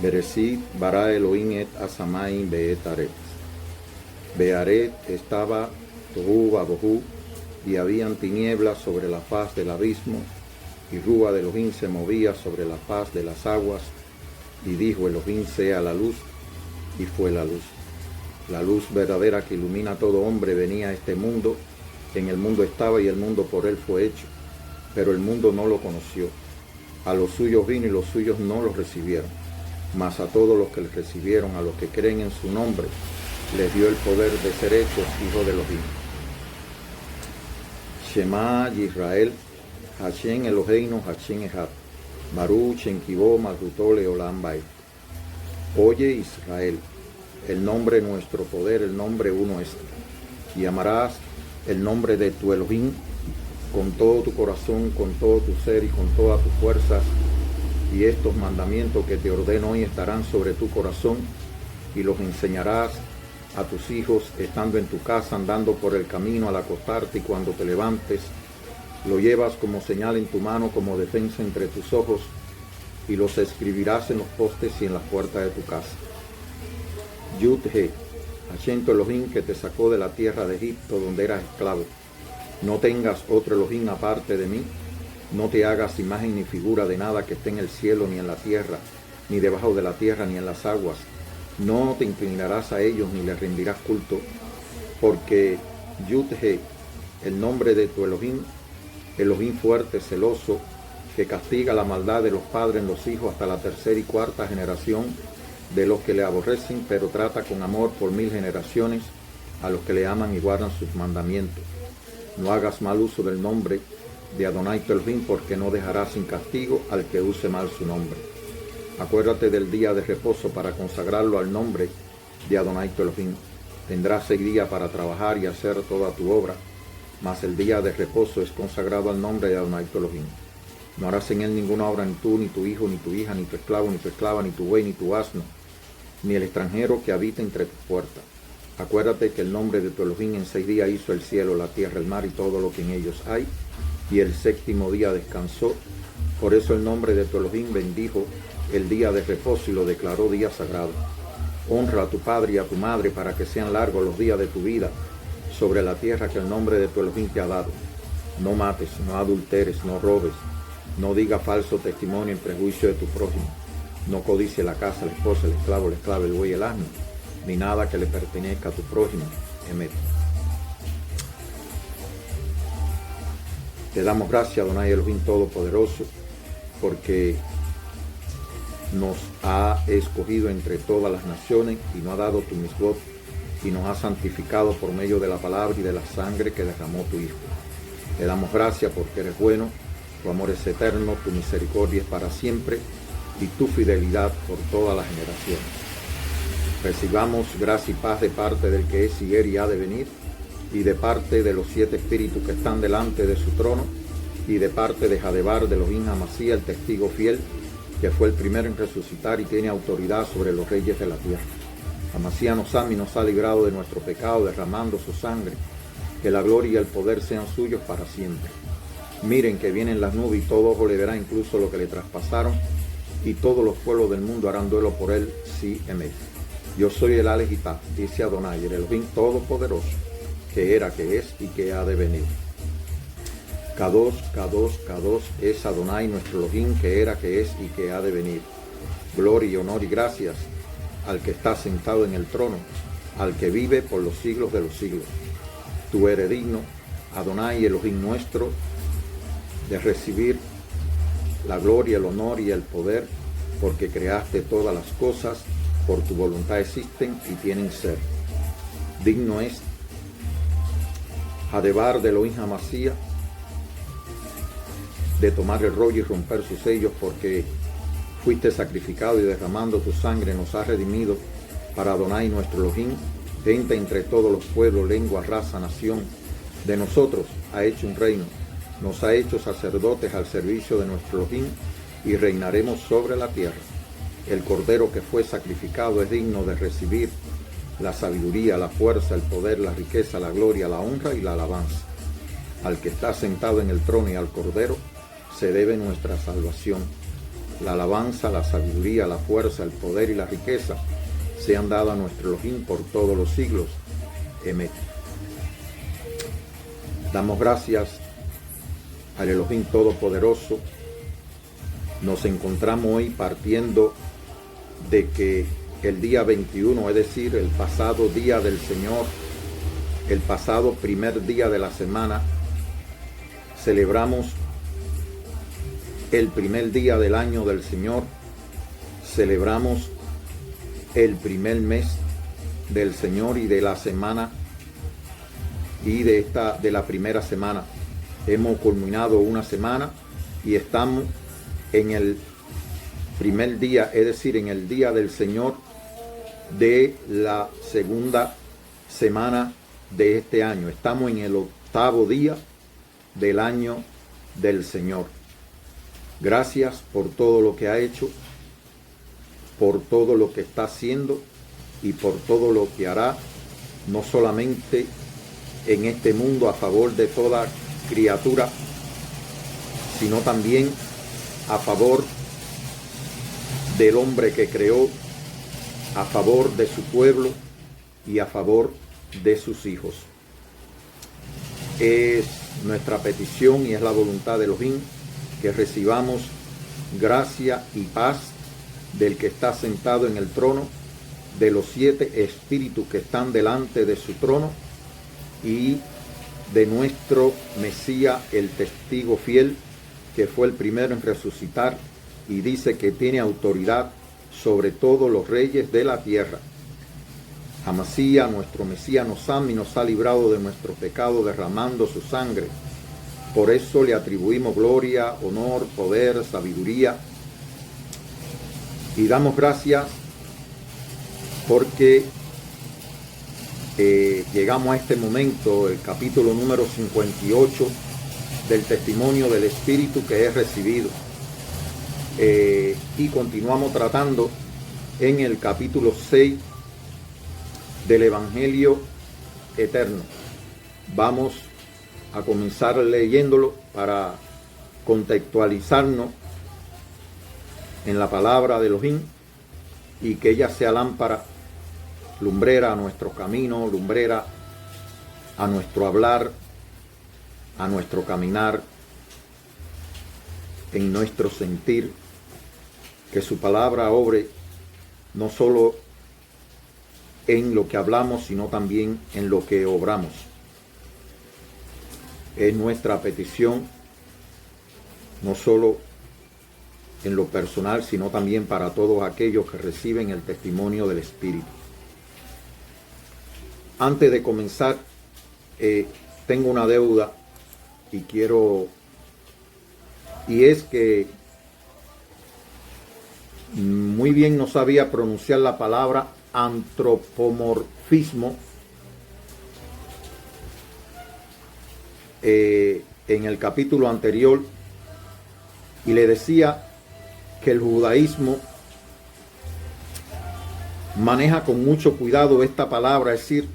Bereshit bara Elohim et asamayim be'et aretz. Be'aret estaba tohu babohu, y habían tinieblas sobre la faz del abismo, y Rúa de Elohim se movía sobre la faz de las aguas, y dijo Elohim sea la luz, y fue la luz. La luz verdadera que ilumina a todo hombre venía a este mundo, en el mundo estaba y el mundo por él fue hecho, pero el mundo no lo conoció. A los suyos vino y los suyos no los recibieron, mas a todos los que le recibieron, a los que creen en su nombre, les dio el poder de ser hechos hijos de Elohim. Shema Yisrael, Hashem Eloheinu, Hashem Echad, Baruch Shem Kivó Malchuto Leolam Vaed. Oye Israel, el nombre nuestro poder, el nombre uno es, y amarás el nombre de tu Elohim con todo tu corazón, con todo tu ser y con todas tus fuerzas, y estos mandamientos que te ordeno hoy estarán sobre tu corazón, y los enseñarás a tus hijos estando en tu casa, andando por el camino, al acostarte y cuando te levantes. Lo llevas como señal en tu mano, como defensa entre tus ojos, y los escribirás en los postes y en las puertas de tu casa. Yud-He, Hashem tu Elohim, que te sacó de la tierra de Egipto, donde eras esclavo. No tengas otro Elohim aparte de mí, no te hagas imagen ni figura de nada que esté en el cielo, ni en la tierra, ni debajo de la tierra, ni en las aguas. No te inclinarás a ellos, ni les rendirás culto, porque Yud-He, el nombre de tu Elohim, Elohim fuerte, celoso, que castiga la maldad de los padres en los hijos hasta la tercera y cuarta generación de los que le aborrecen, pero trata con amor por 1000 generaciones a los que le aman y guardan sus mandamientos. No hagas mal uso del nombre de Adonai tu Elohim, porque no dejarás sin castigo al que use mal su nombre. Acuérdate del día de reposo para consagrarlo al nombre de Adonai tu Elohim. Tendrás 6 días para trabajar y hacer toda tu obra, mas el día de reposo es consagrado al nombre de Adonai tu Elohim. No harás en él ninguna obra, ni tú, ni tu hijo, ni tu hija, ni tu esclavo, ni tu esclava, ni tu buey, ni tu asno, ni el extranjero que habita entre tus puertas. Acuérdate que el nombre de tu Elohim en 6 días hizo el cielo, la tierra, el mar y todo lo que en ellos hay, y el 7º día descansó. Por eso el nombre de tu Elohim bendijo el día de reposo y lo declaró día sagrado. Honra a tu padre y a tu madre para que sean largos los días de tu vida sobre la tierra que el nombre de tu Elohim te ha dado. No mates, no adulteres, no robes, no diga falso testimonio en prejuicio de tu prójimo. No codicie la casa, la esposa, el esclavo, la esclava, el buey, el asno, ni nada que le pertenezca a tu prójimo. Emet. Te damos gracias, Adonai Elohim Todopoderoso, porque nos ha escogido entre todas las naciones y nos ha dado tu misbot y nos ha santificado por medio de la palabra y de la sangre que derramó tu Hijo. Te damos gracias porque eres bueno, tu amor es eterno, tu misericordia es para siempre y tu fidelidad por todas las generaciones. Recibamos gracia y paz de parte del que es y era y ha de venir, y de parte de los 7 espíritus que están delante de su trono, y de parte de Jadebar de Elohim Amasía, el testigo fiel, que fue el primero en resucitar y tiene autoridad sobre los reyes de la tierra. Amasía nos ama y nos ha librado de nuestro pecado, derramando su sangre. Que la gloria y el poder sean suyos para siempre. Miren que vienen las nubes y todo ojo le verá, incluso lo que le traspasaron, y todos los pueblos del mundo harán duelo por él, sí, emet. Yo soy el Alejitá, dice Adonai, el Elohim Todopoderoso, que era, que es y que ha de venir. Kadosh, Kadosh, Kadosh es Adonai nuestro Elohim, que era, que es y que ha de venir. Gloria y honor y gracias al que está sentado en el trono, al que vive por los siglos de los siglos. Tú eres digno, Adonai Elohim nuestro, de recibir la gloria, el honor y el poder, porque creaste todas las cosas, por tu voluntad existen y tienen ser. Digno es Jadebar de Elohim Amasía de tomar el rollo y romper sus sellos, porque fuiste sacrificado y derramando tu sangre nos has redimido para Adonai nuestro Elohim, gente entre todos los pueblos, lengua, raza, nación. De nosotros ha hecho un reino, nos ha hecho sacerdotes al servicio de nuestro Elohim y reinaremos sobre la tierra. El Cordero que fue sacrificado es digno de recibir la sabiduría, la fuerza, el poder, la riqueza, la gloria, la honra y la alabanza. Al que está sentado en el trono y al Cordero se debe nuestra salvación. la alabanza, la sabiduría, la fuerza, el poder y la riqueza sean dadas a nuestro Elohim por todos los siglos. Amén. Damos gracias al Elohim Todopoderoso. Nos encontramos hoy partiendo de que el día 21, es decir, el pasado día del Señor, el pasado primer día de la semana, celebramos el primer día del año del Señor, celebramos el primer mes del Señor y de la semana y de la primera semana. Hemos culminado una semana y estamos en el primer día, es decir, en el día del Señor de la segunda semana de este año. Estamos en el octavo día del año del Señor. Gracias por todo lo que ha hecho, por todo lo que está haciendo y por todo lo que hará, no solamente en este mundo a favor de toda criatura, sino también a favor del hombre que creó, a favor de su pueblo y a favor de sus hijos. Es nuestra petición y es la voluntad de Elohim que recibamos gracia y paz del que está sentado en el trono, de los 7 espíritus que están delante de su trono y de nuestro Mesías, el testigo fiel, que fue el primero en resucitar y dice que tiene autoridad sobre todos los reyes de la tierra. Amasía, nuestro Mesías, nos ama y nos ha librado de nuestro pecado derramando su sangre. Por eso le atribuimos gloria, honor, poder, sabiduría. Y damos gracias porque llegamos a este momento, el capítulo número 58 del testimonio del Espíritu que he recibido. Y continuamos tratando en el capítulo 6 del Evangelio Eterno. Vamos a comenzar leyéndolo para contextualizarnos en la palabra de Elohim y que ella sea lámpara, lumbrera a nuestro camino, lumbrera a nuestro hablar, a nuestro caminar, en nuestro sentir, que su palabra obre no solo en lo que hablamos, sino también en lo que obramos. Es nuestra petición, no solo en lo personal, sino también para todos aquellos que reciben el testimonio del Espíritu. Antes de comenzar, tengo una deuda y es que muy bien no sabía pronunciar la palabra antropomorfismo en el capítulo anterior, y le decía que el judaísmo maneja con mucho cuidado esta palabra, es decir,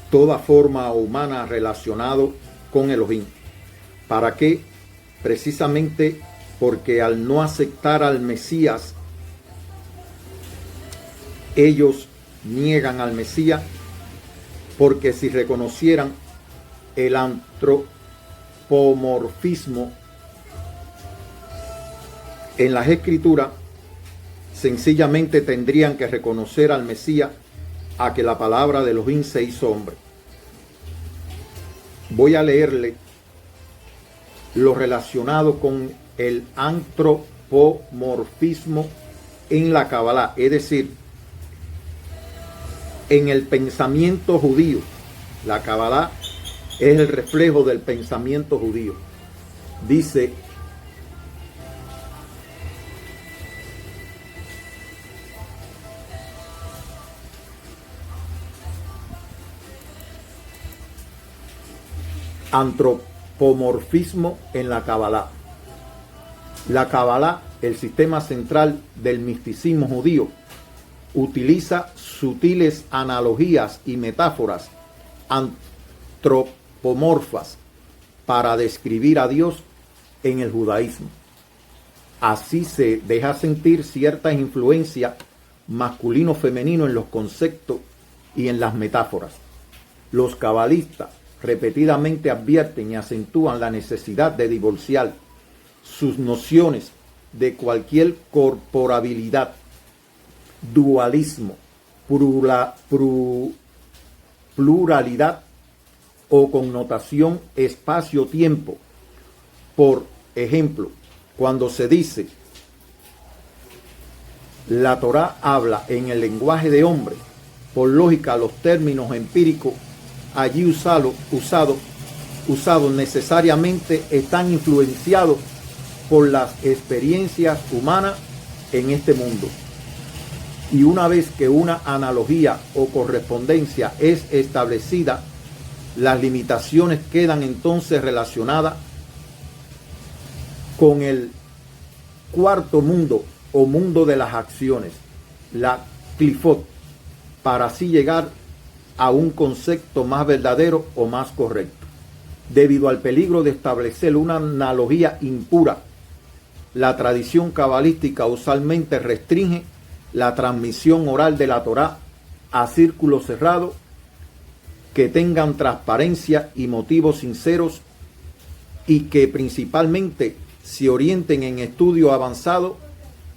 toda forma humana relacionado con Elohim. ¿Para qué? Precisamente porque al no aceptar al Mesías, ellos niegan al Mesías, porque si reconocieran el antropomorfismo en las Escrituras, sencillamente tendrían que reconocer al Mesías a que la palabra de Elohim se hizo hombre. Voy a leerle lo relacionado con el antropomorfismo en la Kabbalah, es decir, en el pensamiento judío. La Kabbalah es el reflejo del pensamiento judío. Dice: antropomorfismo en la Kabbalah. La Kabbalah, el sistema central del misticismo judío, utiliza sutiles analogías y metáforas antropomorfas para describir a Dios en el judaísmo. Así se deja sentir cierta influencia masculino-femenino en los conceptos y en las metáforas. Los cabalistas repetidamente advierten y acentúan la necesidad de divorciar sus nociones de cualquier corporabilidad, dualismo, pluralidad o connotación espacio-tiempo. Por ejemplo, cuando se dice la Torá habla en el lenguaje de hombre, por lógica los términos empíricos allí usados necesariamente están influenciados por las experiencias humanas en este mundo. Y una vez que una analogía o correspondencia es establecida, las limitaciones quedan entonces relacionadas con el cuarto mundo o mundo de las acciones, la Clifot, para así llegar a un concepto más verdadero o más correcto. Debido al peligro de establecer una analogía impura, la tradición cabalística usualmente restringe la transmisión oral de la Torá a círculos cerrados que tengan transparencia y motivos sinceros y que principalmente se orienten en estudio avanzado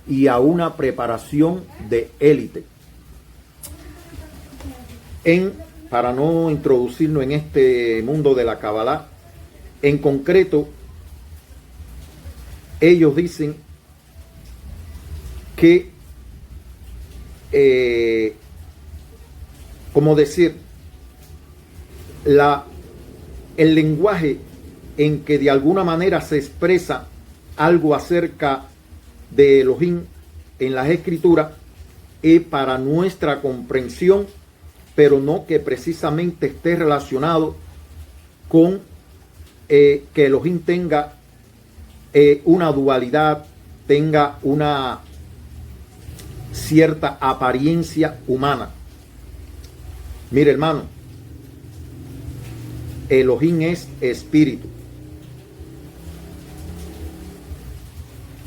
y a una preparación de élite. Para no introducirnos en este mundo de la Kabbalah, en concreto, ellos dicen que, como decir, el lenguaje en que de alguna manera se expresa algo acerca de Elohim en las escrituras es para nuestra comprensión, pero no que precisamente esté relacionado con que Elohim tenga una dualidad, tenga una cierta apariencia humana. Mire, hermano, Elohim es espíritu.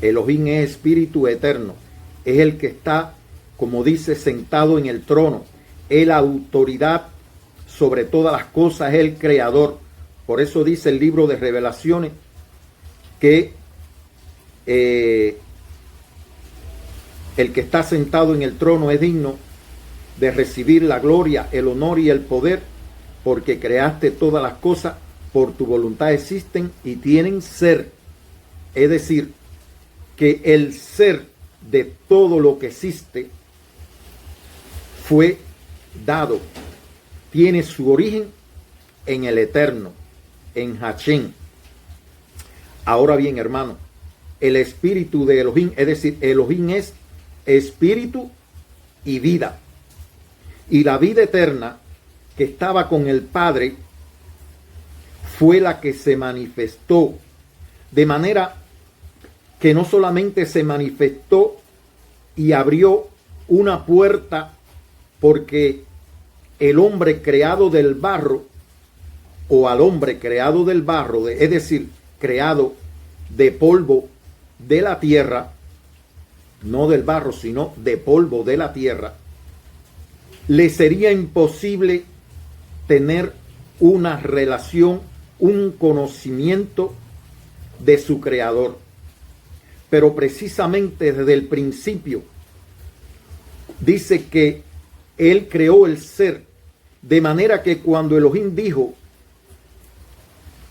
Elohim es espíritu eterno. Es el que está, como dice, sentado en el trono. Es la autoridad sobre todas las cosas, es el creador. Por eso dice el libro de Revelaciones que el que está sentado en el trono es digno de recibir la gloria, el honor y el poder, porque creaste todas las cosas, por tu voluntad existen y tienen ser. Es decir, que el ser de todo lo que existe fue dado, tiene su origen en el eterno, en Hashem. Ahora bien, hermano, el espíritu de Elohim, es decir, Elohim es espíritu y vida. Y la vida eterna que estaba con el Padre fue la que se manifestó, de manera que no solamente se manifestó y abrió una puerta, porque el hombre creado del barro, o al hombre creado del barro, es decir, creado de polvo de la tierra, no del barro, sino de polvo de la tierra, le sería imposible tener una relación, un conocimiento de su creador. Pero precisamente desde el principio dice que él creó el ser, de manera que cuando Elohim dijo,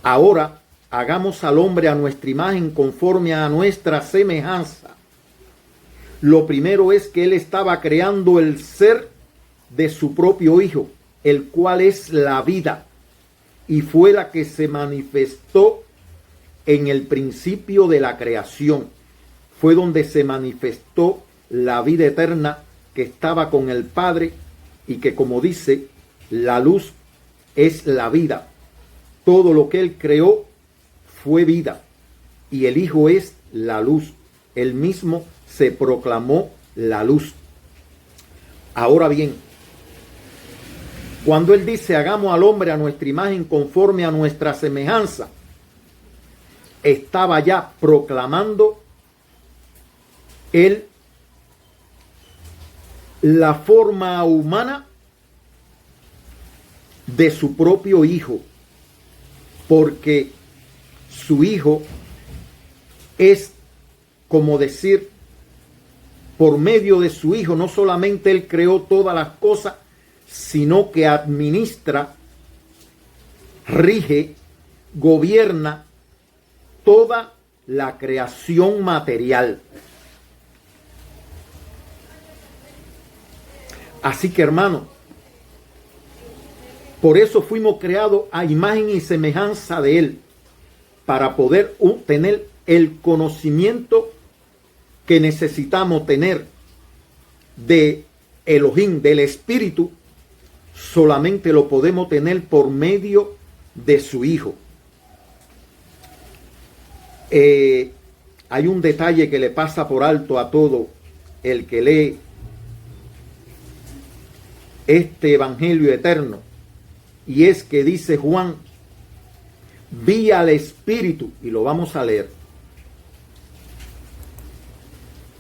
ahora hagamos al hombre a nuestra imagen conforme a nuestra semejanza, lo primero es que él estaba creando el ser de su propio hijo, el cual es la vida, y fue la que se manifestó en el principio de la creación. Fue donde se manifestó la vida eterna que estaba con el Padre y que, como dice, la luz es la vida. Todo lo que él creó fue vida y el Hijo es la luz. Él mismo se proclamó la luz. Ahora bien, cuando él dice hagamos al hombre a nuestra imagen conforme a nuestra semejanza, estaba ya proclamando él la forma humana de su propio hijo, porque su hijo es como decir, por medio de su hijo, no solamente él creó todas las cosas, sino que administra, rige, gobierna toda la creación material. Así que, hermano, por eso fuimos creados a imagen y semejanza de él, para poder tener el conocimiento que necesitamos tener de Elohim, del Espíritu. Solamente lo podemos tener por medio de su Hijo. Hay un detalle que le pasa por alto a todo el que lee este Evangelio eterno, y es que dice Juan: vi al Espíritu, y lo vamos a leer,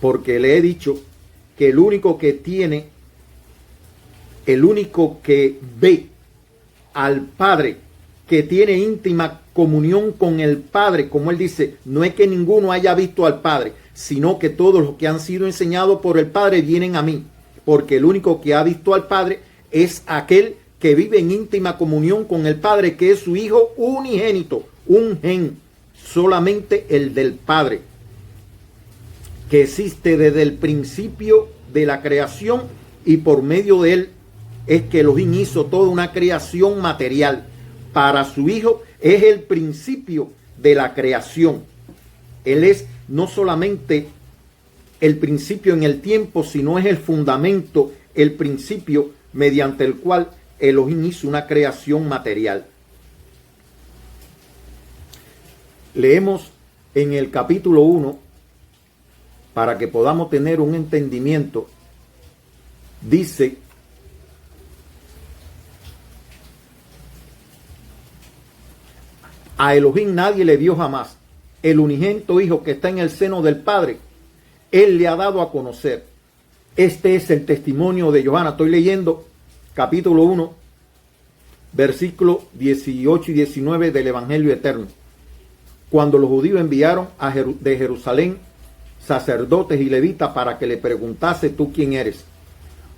porque le he dicho que el único que ve al Padre, que tiene íntima comunión con el Padre, como él dice, no es que ninguno haya visto al Padre, sino que todos los que han sido enseñados por el Padre vienen a mí, porque el único que ha visto al Padre es aquel que vive en íntima comunión con el Padre, que es su Hijo unigénito, un gen, solamente el del Padre, que existe desde el principio de la creación, y por medio de él es que Elohim hizo toda una creación material. Para su Hijo es el principio de la creación. Él es no solamente el principio en el tiempo, sino es el fundamento, el principio mediante el cual Elohim hizo una creación material. Leemos en el capítulo 1, para que podamos tener un entendimiento. Dice: a Elohim nadie le vio jamás. El unigénito Hijo que está en el seno del Padre, Él le ha dado a conocer. Este es el testimonio de Johanna. Estoy leyendo capítulo 1, versículos 18 y 19 del Evangelio eterno. Cuando los judíos enviaron de Jerusalén sacerdotes y levitas para que le preguntase: ¿tú quién eres?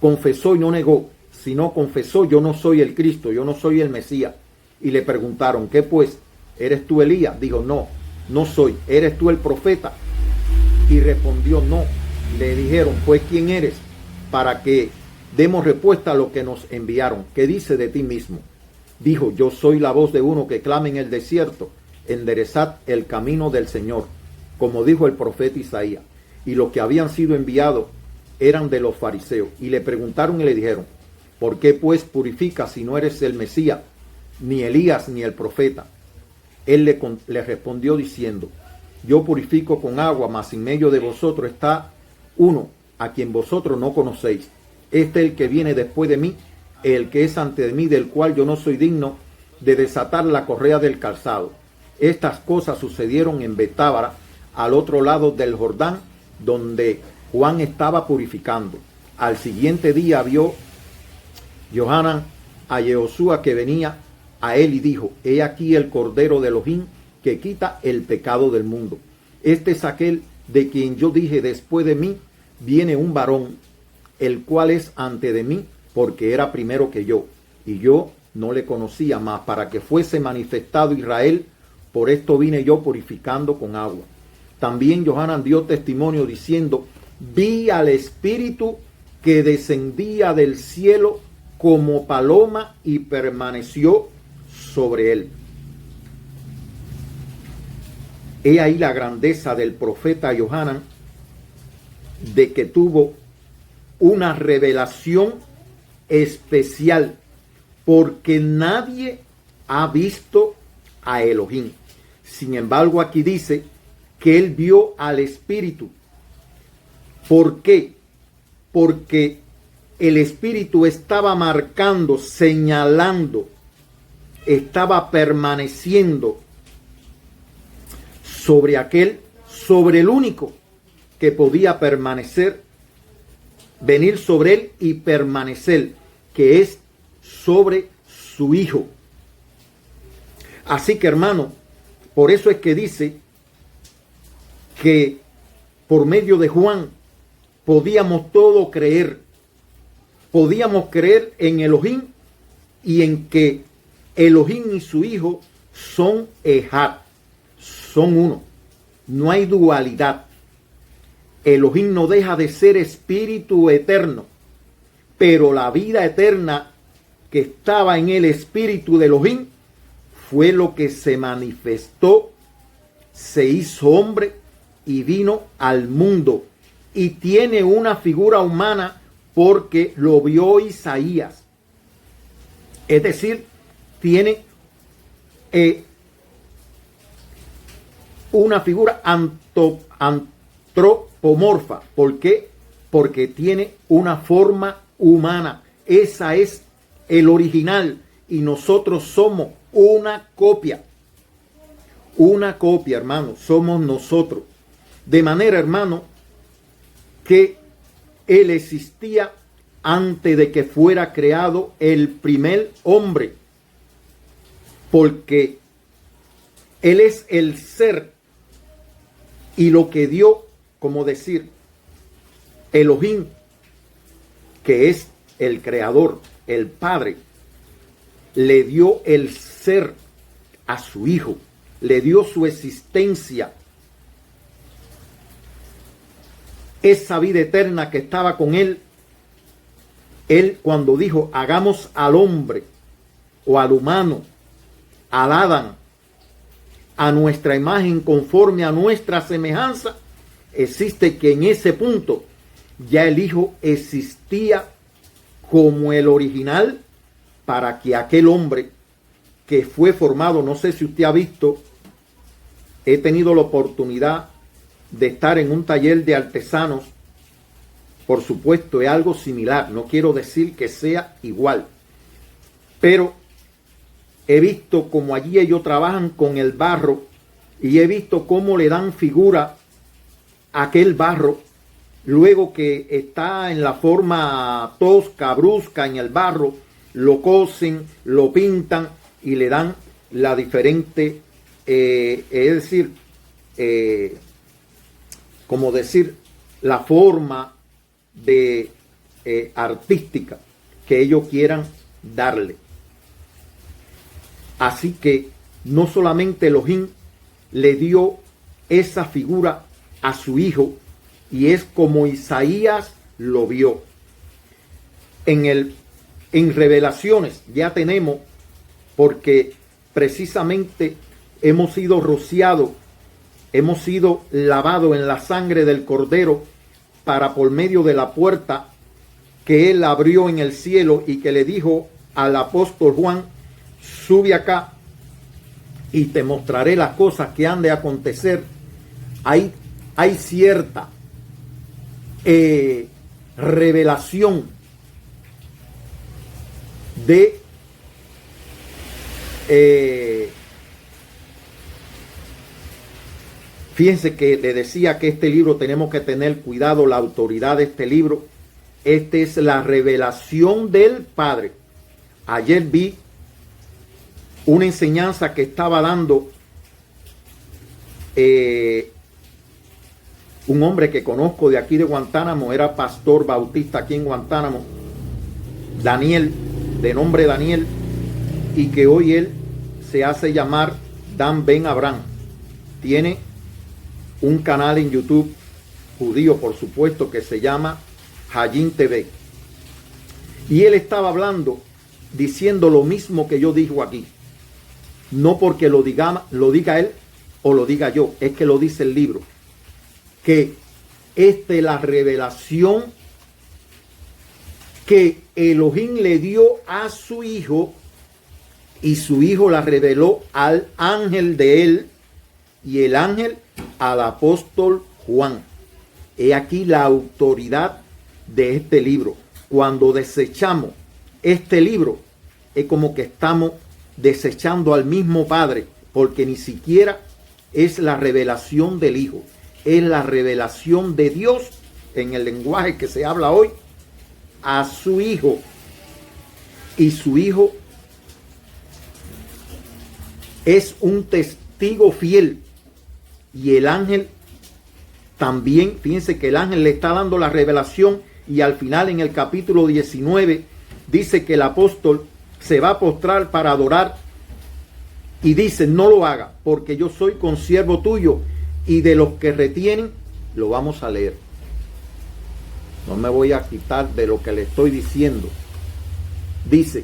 Confesó y no negó, sino confesó: yo no soy el Cristo, yo no soy el Mesías. Y le preguntaron: ¿qué pues? ¿Eres tú Elías? Dijo: no, no soy. ¿Eres tú el profeta? Y respondió: no. Le dijeron: pues ¿quién eres? Para que demos respuesta a lo que nos enviaron. ¿Qué dice de ti mismo? Dijo: yo soy la voz de uno que clama en el desierto, enderezad el camino del Señor, como dijo el profeta Isaías. Y los que habían sido enviados eran de los fariseos. Y le preguntaron y le dijeron: ¿por qué pues purificas si no eres el Mesías, ni Elías, ni el profeta? Él le respondió diciendo: yo purifico con agua, mas en medio de vosotros está uno a quien vosotros no conocéis. Este es el que viene después de mí, el que es antes de mí, del cual yo no soy digno de desatar la correa del calzado. Estas cosas sucedieron en Betábara, al otro lado del Jordán, donde Juan estaba purificando. Al siguiente día vio Johanna a Yehoshua que venía a él y dijo: he aquí el Cordero de Elohim que quita el pecado del mundo. Este es aquel de quien yo dije: después de mí viene un varón, el cual es antes de mí, porque era primero que yo, y yo no le conocía, mas para que fuese manifestado Israel, por esto vine yo purificando con agua. También Johanna dio testimonio diciendo: vi al Espíritu que descendía del cielo como paloma y permaneció sobre él. He ahí la grandeza del profeta Johanna, de que tuvo una revelación especial, porque nadie ha visto a Elohim. Sin embargo, aquí dice que él vio al Espíritu. ¿Por qué? Porque el Espíritu estaba marcando, señalando, estaba permaneciendo sobre aquel, sobre el único que podía permanecer, venir sobre él y permanecer, que es sobre su Hijo. Así que, hermano, por eso es que dice que por medio de Juan podíamos todo creer. Podíamos creer en Elohim y en que Elohim y su Hijo son Ejad, son uno. No hay dualidad. Elohim no deja de ser espíritu eterno, pero la vida eterna que estaba en el espíritu de Elohim fue lo que se manifestó, se hizo hombre y vino al mundo. Y tiene una figura humana porque lo vio Isaías. Es decir, tiene una figura antropomorfa. ¿Por qué? Porque tiene una forma humana. Esa es el original y nosotros somos una copia. Una copia, hermano, somos nosotros. De manera, hermano, que Él existía antes de que fuera creado el primer hombre. Porque Él es el ser y lo que dio, como decir, Elohim, que es el creador, el Padre, le dio el ser a su Hijo, le dio su existencia. Esa vida eterna que estaba con Él, Él cuando dijo, hagamos al hombre o al humano, al Adán, a nuestra imagen conforme a nuestra semejanza, existe que en ese punto ya el Hijo existía como el original para que aquel hombre que fue formado, no sé si usted ha visto, he tenido la oportunidad de estar en un taller de artesanos, por supuesto es algo similar, no quiero decir que sea igual, pero he visto como allí ellos trabajan con el barro y he visto cómo le dan figura a aquel barro luego que está en la forma tosca, brusca en el barro, lo cosen, lo pintan y le dan la diferente, es decir, como decir, la forma de artística que ellos quieran darle. Así que no solamente Elohim le dio esa figura a su Hijo, y es como Isaías lo vio. En Revelaciones ya tenemos, porque precisamente hemos sido rociados, hemos sido lavados en la sangre del Cordero, para por medio de la puerta que Él abrió en el cielo y que le dijo al apóstol Juan, sube acá y te mostraré las cosas que han de acontecer. Hay cierta revelación de fíjense que le decía que este libro tenemos que tener cuidado, la autoridad de este libro. Esta es la revelación del Padre. Ayer vi una enseñanza que estaba dando un hombre que conozco de aquí de Guantánamo, era pastor bautista aquí en Guantánamo, Daniel, de nombre Daniel, y que hoy él se hace llamar Dan Ben Abraham. Tiene un canal en YouTube, judío por supuesto, que se llama Hayim TV. Y él estaba hablando, diciendo lo mismo que yo digo aquí. No porque lo diga él o lo diga yo, es que lo dice el libro. Que esta es la revelación que Elohim le dio a su Hijo, y su Hijo la reveló al ángel de él, y el ángel al apóstol Juan. He aquí la autoridad de este libro. Cuando desechamos este libro, es como que estamos desechando al mismo Padre, porque ni siquiera es la revelación del Hijo. es la revelación de Dios en el lenguaje que se habla hoy a su Hijo. Y su Hijo es un testigo fiel. Y el ángel también, fíjense que el ángel le está dando la revelación, y al final en el capítulo 19 dice que el apóstol se va a postrar para adorar y dice: no lo haga, porque yo soy consiervo tuyo y de los que retienen. Lo vamos a leer. No me voy a quitar de lo que le estoy diciendo. Dice: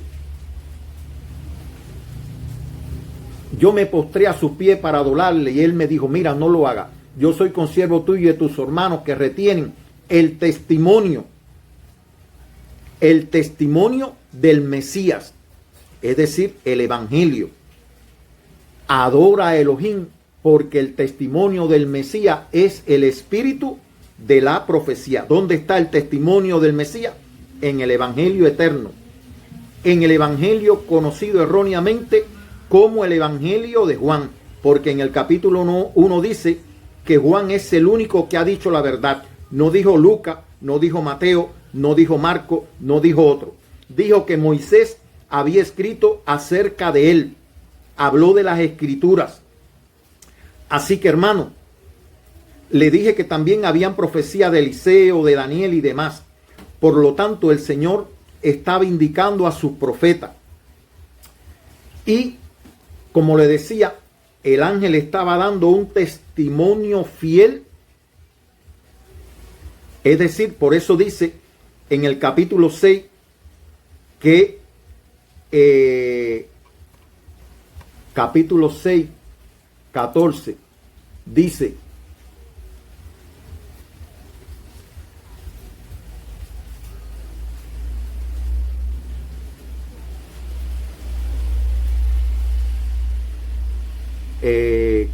yo me postré a sus pies para adorarle, y él me dijo: mira, no lo haga. Yo soy consiervo tuyo y de tus hermanos que retienen el testimonio del Mesías, es decir, el Evangelio. Adora a Elohim, porque el testimonio del Mesías es el espíritu de la profecía. ¿Dónde está el testimonio del Mesías? En el Evangelio eterno, en el Evangelio conocido erróneamente como el Evangelio de Juan, porque en el capítulo 1 dice que Juan es el único que ha dicho la verdad. No dijo Lucas, no dijo Mateo, no dijo Marco, no dijo otro. Dijo que Moisés había escrito acerca de él. Habló de las escrituras. Así que, hermano, le dije que también habían profecía de Eliseo, de Daniel y demás. Por lo tanto, el Señor estaba indicando a sus profetas. Y, como le decía, el ángel estaba dando un testimonio fiel. Es decir, por eso dice en el capítulo 6 que capítulo 6, 14, dice: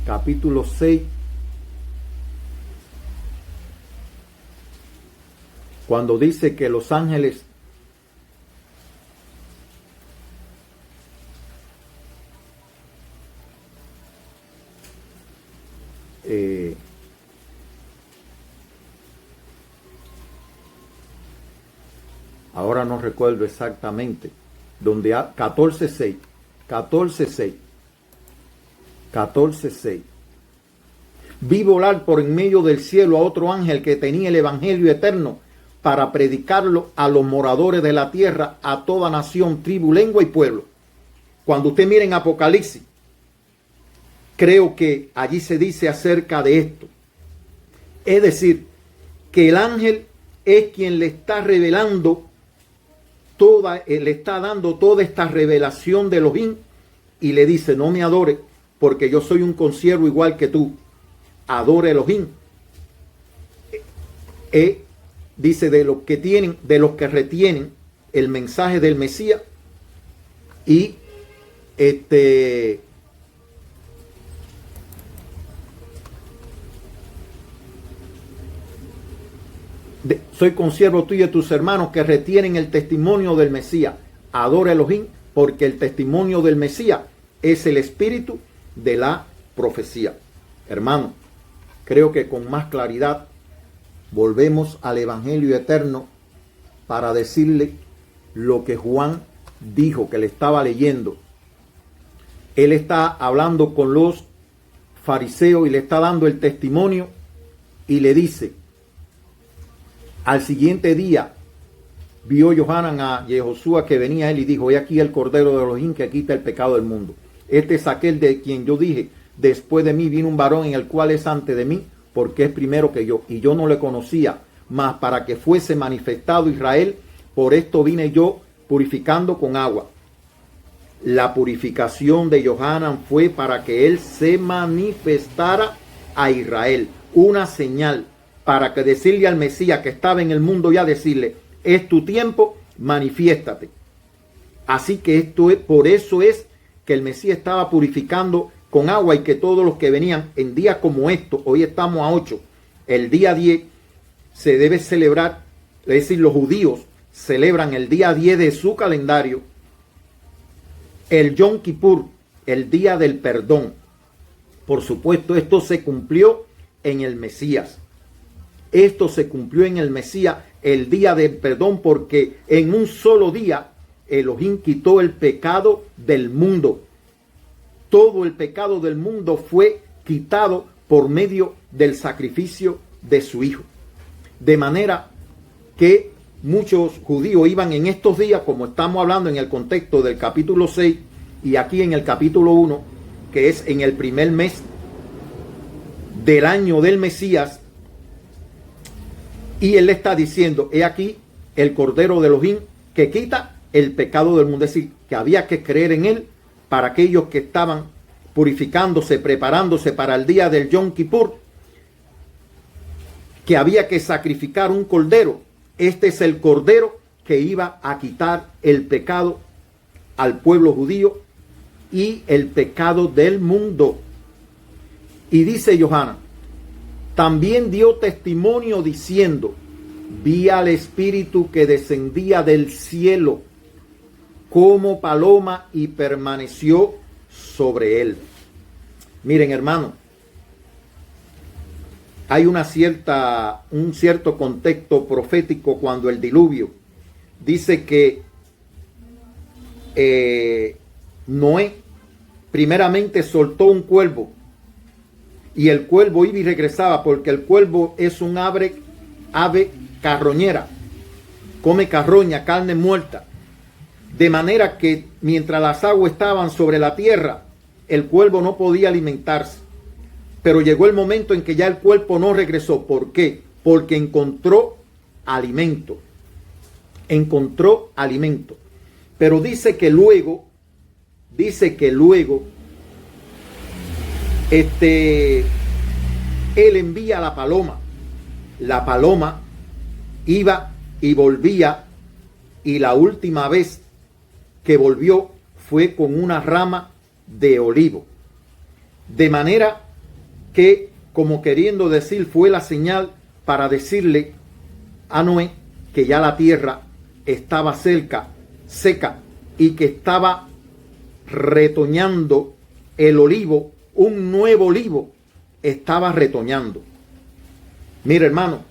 capítulo 6, cuando dice que los ángeles ahora no recuerdo exactamente, donde 14:6. Vi volar por en medio del cielo a otro ángel que tenía el evangelio eterno para predicarlo a los moradores de la tierra, a toda nación, tribu, lengua y pueblo. Cuando usted mire en Apocalipsis, creo que allí se dice acerca de esto. Es decir, que el ángel es quien le está revelando le está dando toda esta revelación de Elohim, y le dice: no me adore, porque yo soy un consiervo igual que tú. Adora a Elohim. Dice de los que retienen el mensaje del Mesías, y soy consiervo tuyo y de tus hermanos que retienen el testimonio del Mesías. Adora a Elohim, porque el testimonio del Mesías es el espíritu de la profecía. Hermano, creo que con más claridad volvemos al evangelio eterno para decirle lo que Juan dijo, que le estaba leyendo. Él está hablando con los fariseos y le está dando el testimonio, y le dice: al siguiente día vio Johanan a Yehoshua que venía a él y dijo: he aquí el Cordero de Elohim que quita el pecado del mundo. Este es aquel de quien yo dije: después de mí vino un varón en el cual es antes de mí, porque es primero que yo, y yo no le conocía, mas para que fuese manifestado Israel, por esto vine yo purificando con agua. La purificación de Johanan fue para que él se manifestara a Israel, una señal para que decirle al Mesías que estaba en el mundo ya, decirle: es tu tiempo, manifiéstate. Así que por eso es que el Mesías estaba purificando con agua, y que todos los que venían en días como estos, hoy estamos a 8, el día 10 se debe celebrar, es decir, los judíos celebran el día 10 de su calendario, el Yom Kippur, el día del perdón. Por supuesto, esto se cumplió en el Mesías. Esto se cumplió en el Mesías, el día del perdón, porque en un solo día Elohim quitó el pecado del mundo. Todo el pecado del mundo fue quitado por medio del sacrificio de su Hijo. De manera que muchos judíos iban en estos días, como estamos hablando en el contexto del capítulo 6 y aquí en el capítulo 1, que es en el primer mes del año del Mesías, y él le está diciendo, he aquí el Cordero de Elohim que quita el pecado del mundo. Es decir, que había que creer en él para aquellos que estaban purificándose, preparándose para el día del Yom Kippur, que había que sacrificar un cordero. Este es el cordero que iba a quitar el pecado al pueblo judío y el pecado del mundo. Y dice Yohanan, también dio testimonio diciendo, vi al Espíritu que descendía del cielo como paloma y permaneció sobre él. Miren, hermano, hay un cierto contexto profético cuando el diluvio dice que Noé primeramente soltó un cuervo, y el cuervo iba y regresaba, porque el cuervo es un ave carroñera, come carroña, carne muerta, de manera que mientras las aguas estaban sobre la tierra, el cuervo no podía alimentarse. Pero llegó el momento en que ya el cuervo no regresó. ¿Por qué? Porque encontró alimento. Encontró alimento. Pero dice que luego, él envía a la paloma. La paloma iba y volvía, y la última vez que volvió fue con una rama de olivo. De manera que, como queriendo decir, fue la señal para decirle a Noé que ya la tierra estaba seca, y que estaba retoñando el olivo, un nuevo olivo estaba retoñando. Mira, hermano,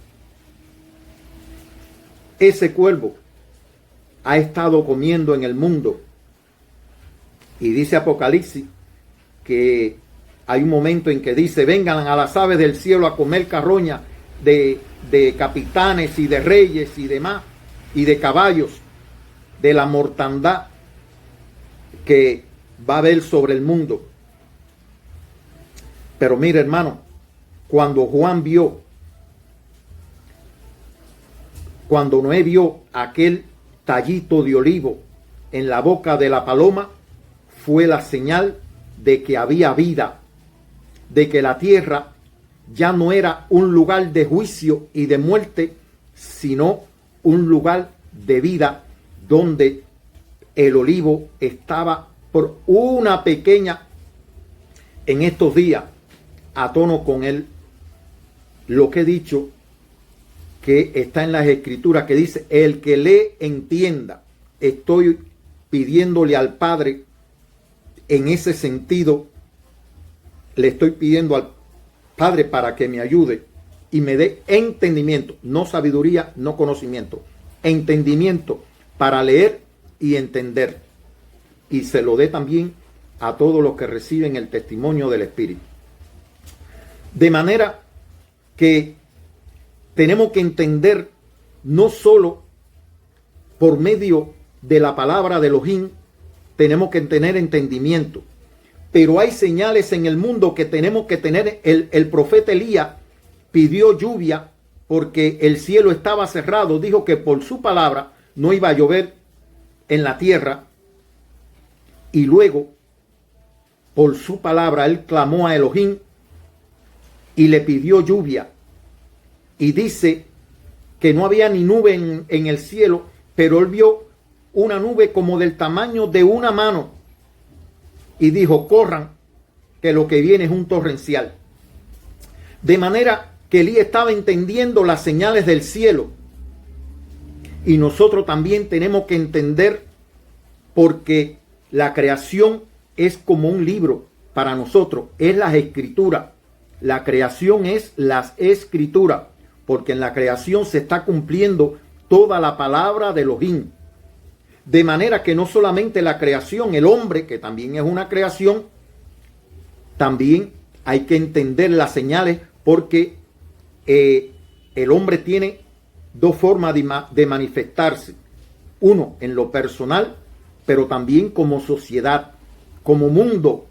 ese cuervo ha estado comiendo en el mundo, y dice Apocalipsis que hay un momento en que dice, vengan a las aves del cielo a comer carroña de capitanes y de reyes y demás, y de caballos, de la mortandad que va a haber sobre el mundo. Pero mira, hermano, cuando Noé vio aquel tallito de olivo en la boca de la paloma, fue la señal de que había vida, de que la tierra ya no era un lugar de juicio y de muerte, sino un lugar de vida, donde el olivo estaba por una pequeña, en estos días, a tono con lo que he dicho, que está en las escrituras, que dice, el que le entienda. Estoy pidiéndole al Padre, en ese sentido, le estoy pidiendo al Padre para que me ayude y me dé entendimiento, no sabiduría, no conocimiento, entendimiento para leer y entender, y se lo dé también a todos los que reciben el testimonio del Espíritu. De manera que tenemos que entender, no solo por medio de la palabra de Elohim, tenemos que tener entendimiento, pero hay señales en el mundo que tenemos que tener. El profeta Elías pidió lluvia porque el cielo estaba cerrado, dijo que por su palabra no iba a llover en la tierra, y luego por su palabra él clamó a Elohim y le pidió lluvia, y dice que no había ni nube en el cielo, pero él vio una nube como del tamaño de una mano, y dijo, corran, que lo que viene es un torrencial. De manera que Elías estaba entendiendo las señales del cielo, y nosotros también tenemos que entender, porque la creación es como un libro para nosotros, es las escrituras. La creación es las escrituras, porque en la creación se está cumpliendo toda la palabra de Elohim. De manera que no solamente la creación, el hombre, que también es una creación, también hay que entender las señales, porque el hombre tiene dos formas de manifestarse. Uno, en lo personal, pero también como sociedad, como mundo,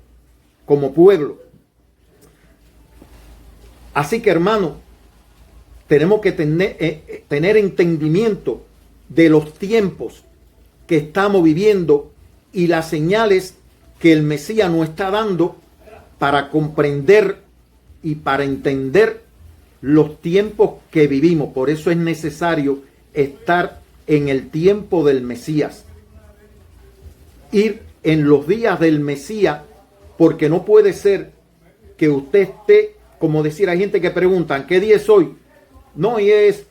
como pueblo. Así que, hermano, tenemos que tener entendimiento de los tiempos que estamos viviendo y las señales que el Mesías nos está dando para comprender y para entender los tiempos que vivimos. Por eso es necesario estar en el tiempo del Mesías. Ir en los días del Mesías, porque no puede ser que usted esté, como decir, hay gente que preguntan, ¿qué día es hoy? No, hoy es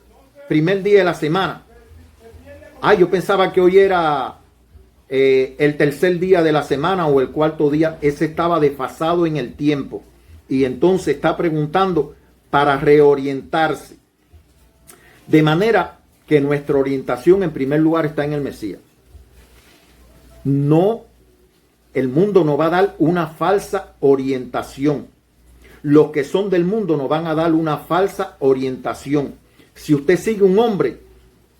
primer día de la semana. Yo pensaba que hoy era el tercer día de la semana o el cuarto día. Ese estaba desfasado en el tiempo. Y entonces está preguntando para reorientarse. De manera que nuestra orientación en primer lugar está en el Mesías. No, el mundo nos va a dar una falsa orientación. Los que son del mundo nos van a dar una falsa orientación. Si usted sigue un hombre,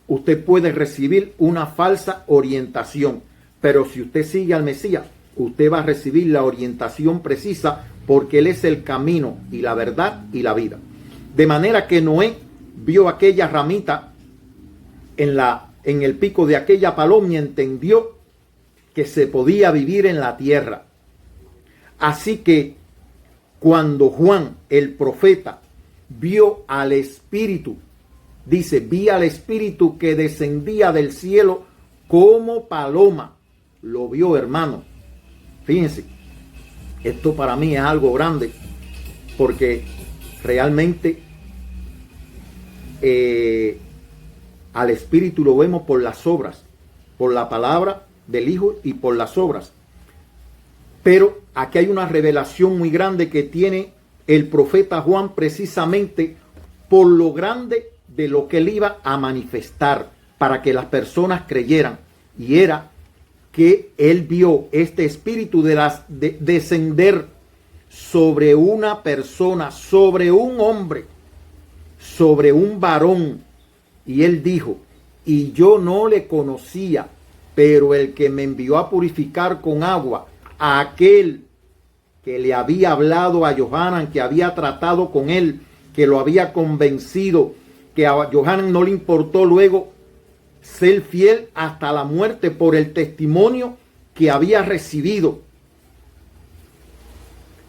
usted puede recibir una falsa orientación. Pero si usted sigue al Mesías, usted va a recibir la orientación precisa, porque Él es el camino y la verdad y la vida. De manera que Noé vio aquella ramita en el pico de aquella paloma y entendió que se podía vivir en la tierra. Así que cuando Juan, el profeta, vio al Espíritu, dice, vi al Espíritu que descendía del cielo como paloma. Lo vio, hermano. Fíjense, esto para mí es algo grande, porque realmente al Espíritu lo vemos por las obras, por la palabra del Hijo y por las obras. Pero aquí hay una revelación muy grande que tiene el profeta Juan, precisamente por lo grande de lo que él iba a manifestar para que las personas creyeran. Y era que él vio este espíritu de descender sobre una persona, sobre un hombre, sobre un varón. Y él dijo, y yo no le conocía, pero el que me envió a purificar con agua, a aquel que le había hablado a Johanan, que había tratado con él, que lo había convencido, que a Johanan no le importó luego ser fiel hasta la muerte por el testimonio que había recibido.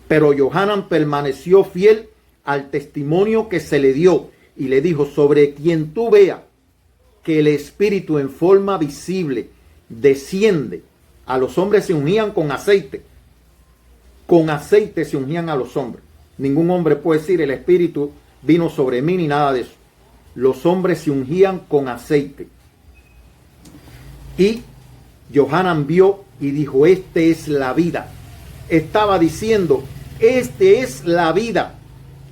Pero Johanan permaneció fiel al testimonio que se le dio y le dijo, sobre quien tú veas que el Espíritu en forma visible desciende. A los hombres se ungían con aceite. Con aceite se ungían a los hombres. Ningún hombre puede decir el Espíritu vino sobre mí ni nada de eso. Los hombres se ungían con aceite. Y Johanan vio y dijo, este es la vida. Estaba diciendo, este es la vida.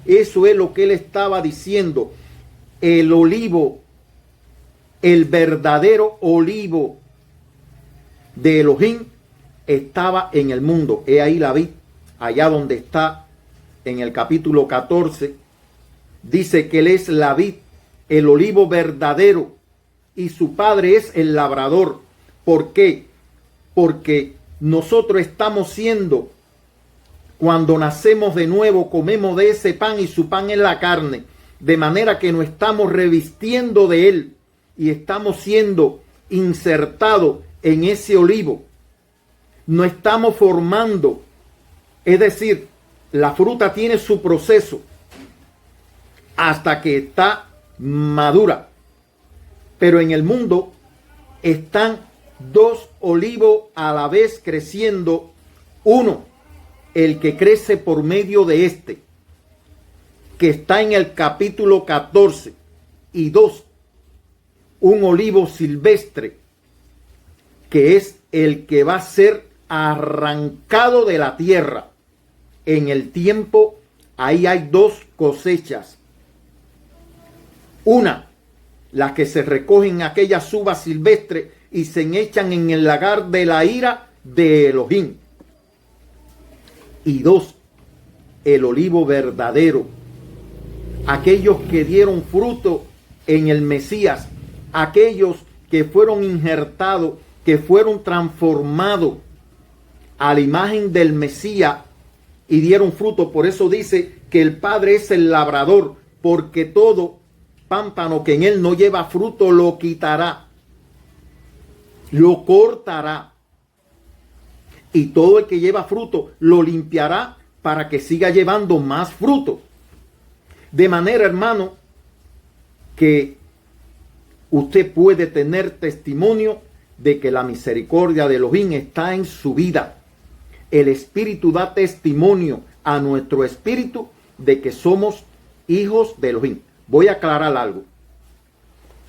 Eso es lo que él estaba diciendo. El olivo, el verdadero olivo de Elohim estaba en el mundo. He ahí la vid, allá donde está en el capítulo 14. Dice que él es la vid, el olivo verdadero, y su padre es el labrador. ¿Por qué? Porque nosotros estamos siendo, cuando nacemos de nuevo, comemos de ese pan y su pan es la carne. De manera que nos estamos revistiendo de él y estamos siendo insertados en ese olivo. No estamos formando, es decir, la fruta tiene su proceso hasta que está madura. Pero en el mundo están dos olivos a la vez creciendo. Uno, el que crece por medio de este, que está en el capítulo 14. Y dos, un olivo silvestre, que es el que va a ser arrancado de la tierra en el tiempo ahí hay dos cosechas. Una, las que se recogen aquellas uvas silvestres y se echan en el lagar de la ira de Elohim. Y dos, el olivo verdadero. Aquellos que dieron fruto en el Mesías, aquellos que fueron injertados, que fueron transformados a la imagen del Mesías y dieron fruto. Por eso dice que el Padre es el labrador, porque todo pámpano que en él no lleva fruto lo quitará, lo cortará, y todo el que lleva fruto lo limpiará para que siga llevando más fruto. De manera, hermano, que usted puede tener testimonio de que la misericordia de Elohim está en su vida. El Espíritu da testimonio a nuestro espíritu de que somos hijos de Elohim. Voy a aclarar algo.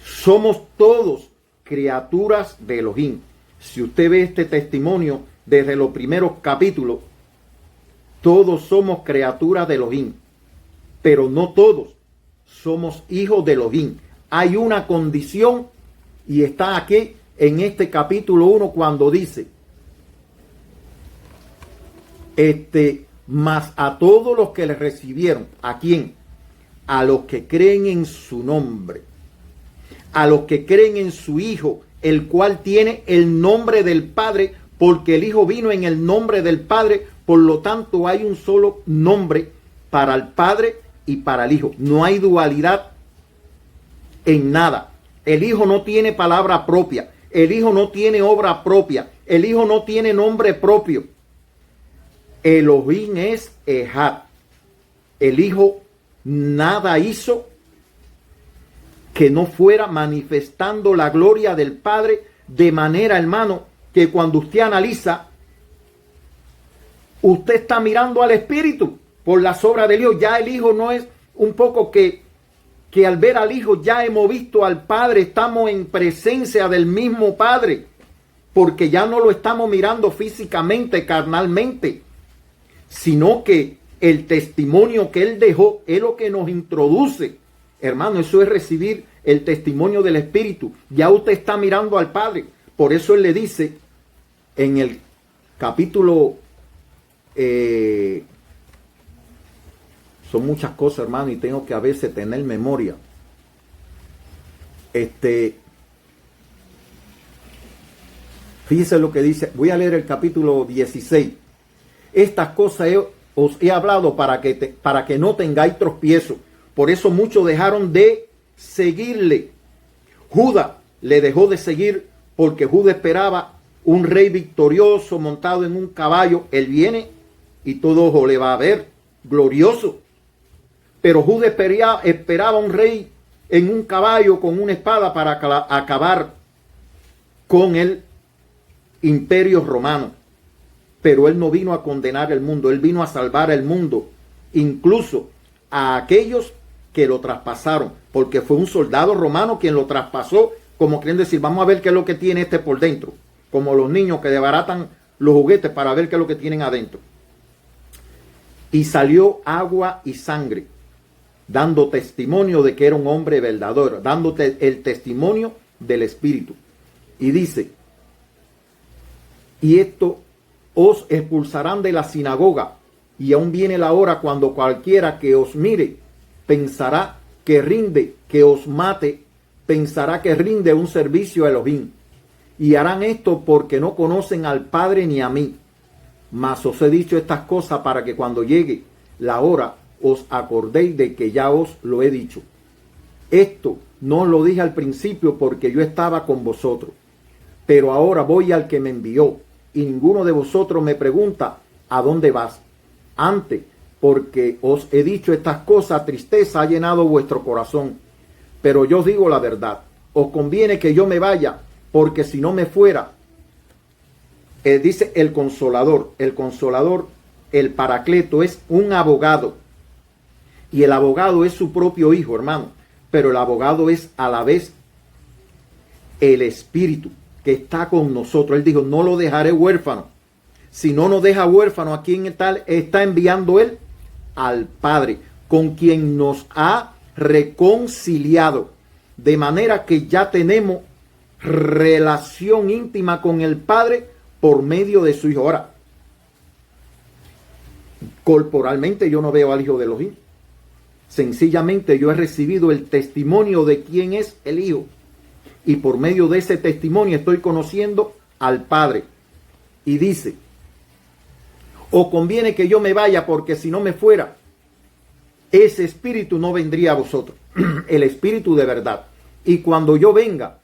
Somos todos criaturas de Elohim. Si usted ve este testimonio desde los primeros capítulos, todos somos criaturas de Elohim, pero no todos somos hijos de Elohim. Hay una condición y está aquí en este capítulo 1 cuando dice, mas a todos los que le recibieron, ¿a quién? A los que creen en su nombre, a los que creen en su Hijo, el cual tiene el nombre del Padre, porque el Hijo vino en el nombre del Padre, por lo tanto hay un solo nombre para el Padre y para el Hijo. No hay dualidad en nada. El Hijo no tiene palabra propia, el Hijo no tiene obra propia, el Hijo no tiene nombre propio. Elohim es Ejad. El Hijo nada hizo que no fuera manifestando la gloria del Padre, de manera, hermano, que cuando usted analiza, usted está mirando al Espíritu por las obras del Hijo. Ya el Hijo no es un poco que al ver al Hijo ya hemos visto al Padre, estamos en presencia del mismo Padre, porque ya no lo estamos mirando físicamente, carnalmente, sino que el testimonio que Él dejó es lo que nos introduce. Hermano, eso es recibir el testimonio del Espíritu. Ya usted está mirando al Padre. Por eso Él le dice en el capítulo, son muchas cosas, hermano, y tengo que a veces tener memoria. Fíjese lo que dice. Voy a leer el capítulo 16. Estas cosas os he hablado para que no tengáis tropiezo. Por eso muchos dejaron de seguirle. Judas le dejó de seguir porque Judas esperaba un rey victorioso montado en un caballo. Él viene y todo ojo le va a ver glorioso. Pero Judas esperaba un rey en un caballo con una espada para acabar con el imperio romano. Pero él no vino a condenar el mundo, él vino a salvar el mundo, incluso a aquellos que lo traspasaron, porque fue un soldado romano quien lo traspasó, como quieren decir, vamos a ver qué es lo que tiene este por dentro, como los niños que desbaratan los juguetes para ver qué es lo que tienen adentro. Y salió agua y sangre, dando testimonio de que era un hombre verdadero, dándote el testimonio del Espíritu. Y dice, y esto os expulsarán de la sinagoga, y aún viene la hora cuando cualquiera que os mire pensará que rinde, que os mate, pensará que rinde un servicio a Elohim. Y harán esto porque no conocen al Padre ni a mí. Mas os he dicho estas cosas para que cuando llegue la hora os acordéis de que ya os lo he dicho. Esto no os lo dije al principio porque yo estaba con vosotros. Pero ahora voy al que me envió, y ninguno de vosotros me pregunta, ¿a dónde vas? Antes, porque os he dicho estas cosas, tristeza ha llenado vuestro corazón. Pero yo os digo la verdad, os conviene que yo me vaya, porque si no me fuera, dice el consolador, el paracleto es un abogado, y el abogado es su propio hijo, hermano, pero el abogado es a la vez el Espíritu que está con nosotros. Él dijo, no lo dejaré huérfano. Si no nos deja huérfano, ¿a quién está enviando Él? al Padre, con quien nos ha reconciliado, de manera que ya tenemos relación íntima con el Padre por medio de su Hijo. Ahora, corporalmente yo no veo al Hijo de Elohim. Sencillamente yo he recibido el testimonio de quién es el Hijo. Y por medio de ese testimonio estoy conociendo al Padre. Y dice, o conviene que yo me vaya, porque si no me fuera, ese espíritu no vendría a vosotros. El espíritu de verdad. Y cuando yo venga,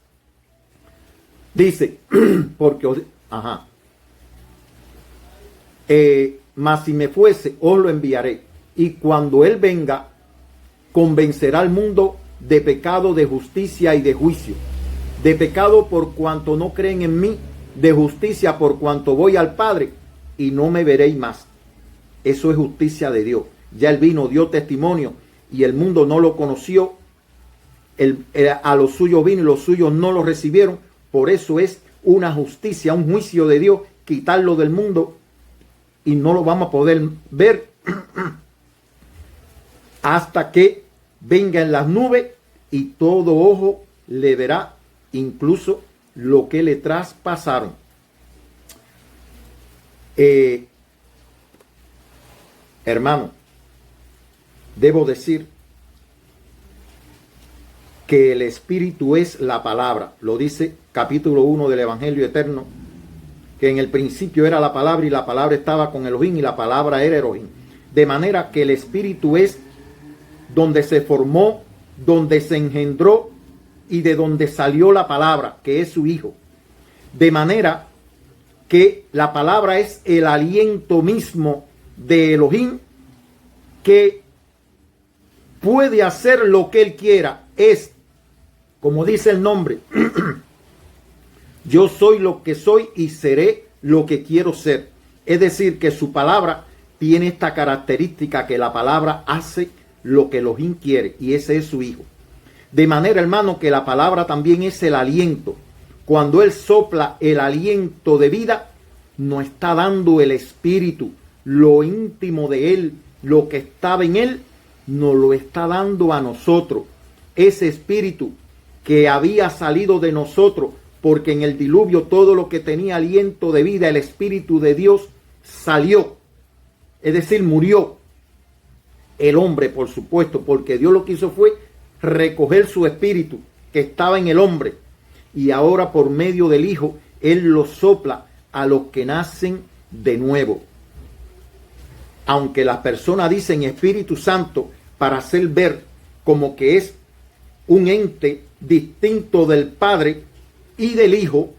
dice, porque, mas si me fuese, os lo enviaré. Y cuando él venga, convencerá al mundo de pecado, de justicia y de juicio. De pecado por cuanto no creen en mí, de justicia por cuanto voy al Padre y no me veréis más. Eso es justicia de Dios. Ya él vino, dio testimonio y el mundo no lo conoció. A los suyos vino y los suyos no lo recibieron. Por eso es una justicia, un juicio de Dios, quitarlo del mundo y no lo vamos a poder ver hasta que venga en las nubes y todo ojo le verá, incluso lo que le traspasaron. Hermano, debo decir que el Espíritu es la palabra. Lo dice capítulo 1 del Evangelio Eterno, que en el principio era la palabra y la palabra estaba con Elohim y la palabra era Elohim. De manera que el Espíritu es donde se formó, donde se engendró y de donde salió la palabra, que es su Hijo. De manera que la palabra es el aliento mismo de Elohim, que puede hacer lo que él quiera. Es, como dice el nombre, yo soy lo que soy y seré lo que quiero ser. Es decir, que su palabra tiene esta característica, que la palabra hace lo que Elohim quiere, y ese es su Hijo. De manera, hermano, que la palabra también es el aliento. Cuando él sopla el aliento de vida, nos está dando el espíritu, lo íntimo de él, lo que estaba en él, nos lo está dando a nosotros. Ese espíritu que había salido de nosotros, porque en el diluvio todo lo que tenía aliento de vida, el espíritu de Dios, salió. Es decir, murió. El hombre, por supuesto, porque Dios lo que hizo fue recoger su espíritu que estaba en el hombre, y ahora por medio del Hijo él lo sopla a los que nacen de nuevo. Aunque las personas dicen Espíritu Santo para hacer ver como que es un ente distinto del Padre y del Hijo,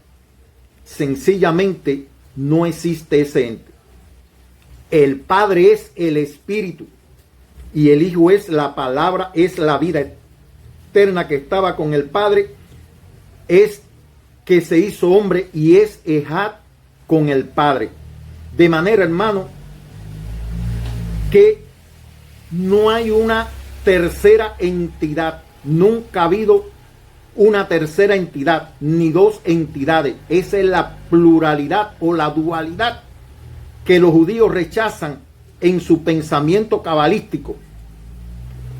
sencillamente no existe ese ente. El Padre es el Espíritu y el Hijo es la palabra, es la vida eterna que estaba con el Padre, es que se hizo hombre y es Ejad con el Padre. De manera, hermano, que no hay una tercera entidad. Nunca ha habido una tercera entidad, ni dos entidades. Esa es la pluralidad o la dualidad que los judíos rechazan en su pensamiento cabalístico.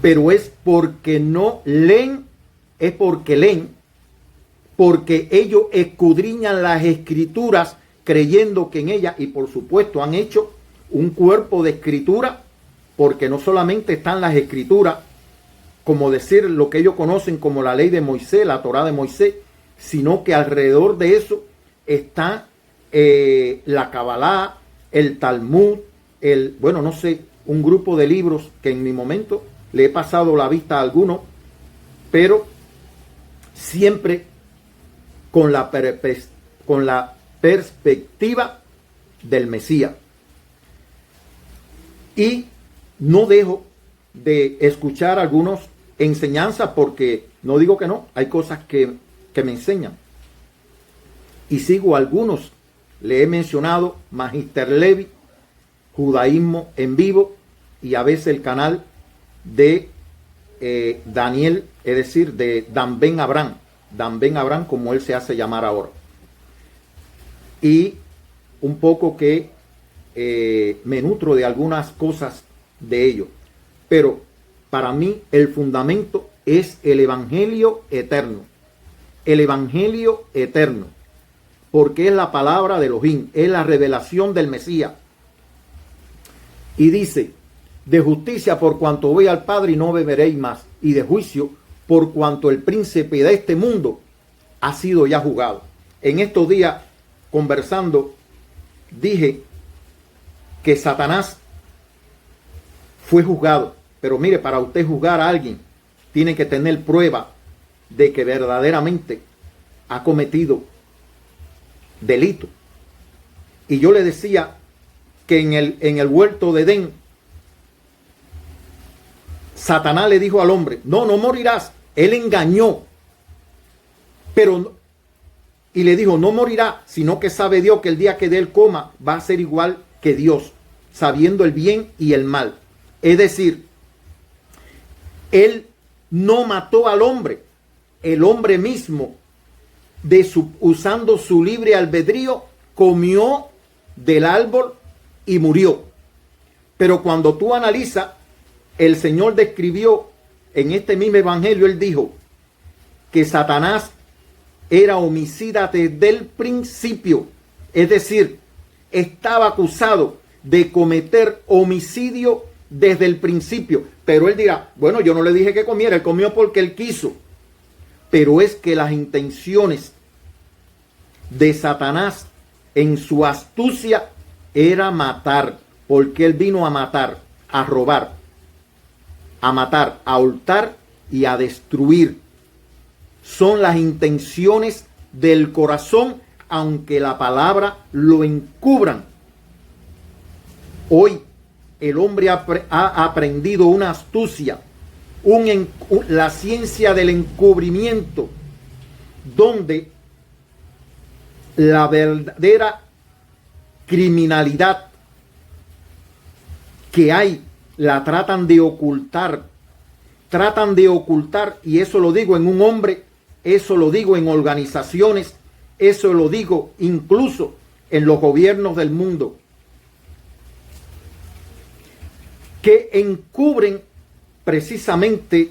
Pero es porque no leen, es porque leen, porque ellos escudriñan las escrituras creyendo que en ellas, y por supuesto han hecho un cuerpo de escritura, porque no solamente están las escrituras, como decir lo que ellos conocen como la ley de Moisés, la Torá de Moisés, sino que alrededor de eso está la Kabbalah, el Talmud, un grupo de libros que en mi momento le he pasado la vista a algunos, pero siempre con la perspectiva del Mesías. Y no dejo de escuchar algunas enseñanzas, porque no digo que no, hay cosas que me enseñan. Y sigo algunos, le he mencionado Magister Levi, Judaísmo en Vivo, y a veces el canal de Daniel, es decir, de Dan Ben Abraham, como él se hace llamar ahora. Y un poco que me nutro de algunas cosas de ello. Pero para mí el fundamento es el evangelio eterno. El evangelio eterno. Porque es la palabra de Elohim, es la revelación del Mesías. Y dice, de justicia por cuanto voy al Padre y no beberéis más, y de juicio por cuanto el príncipe de este mundo ha sido ya juzgado. En estos días, conversando, dije que Satanás fue juzgado. Pero mire, para usted juzgar a alguien, tiene que tener prueba de que verdaderamente ha cometido delito. Y yo le decía que en el huerto de Edén, Satanás le dijo al hombre, no morirás. Él engañó, y le dijo, no morirá, sino que sabe Dios que el día que de él coma va a ser igual que Dios, sabiendo el bien y el mal. Es decir, él no mató al hombre, el hombre mismo, usando su libre albedrío, comió del árbol y murió. Pero cuando tú analizas, el Señor describió en este mismo evangelio, él dijo que Satanás era homicida desde el principio. Es decir, estaba acusado de cometer homicidio desde el principio. Pero él dirá, bueno, yo no le dije que comiera, él comió porque él quiso. Pero es que las intenciones de Satanás en su astucia era matar, porque él vino a matar, a robar, a matar, a hurtar y a destruir. Son las intenciones del corazón, aunque la palabra lo encubran. Hoy el hombre ha aprendido una astucia, la ciencia del encubrimiento, donde la verdadera criminalidad que hay la tratan de ocultar, y eso lo digo en un hombre, eso lo digo en organizaciones, eso lo digo incluso en los gobiernos del mundo, que encubren precisamente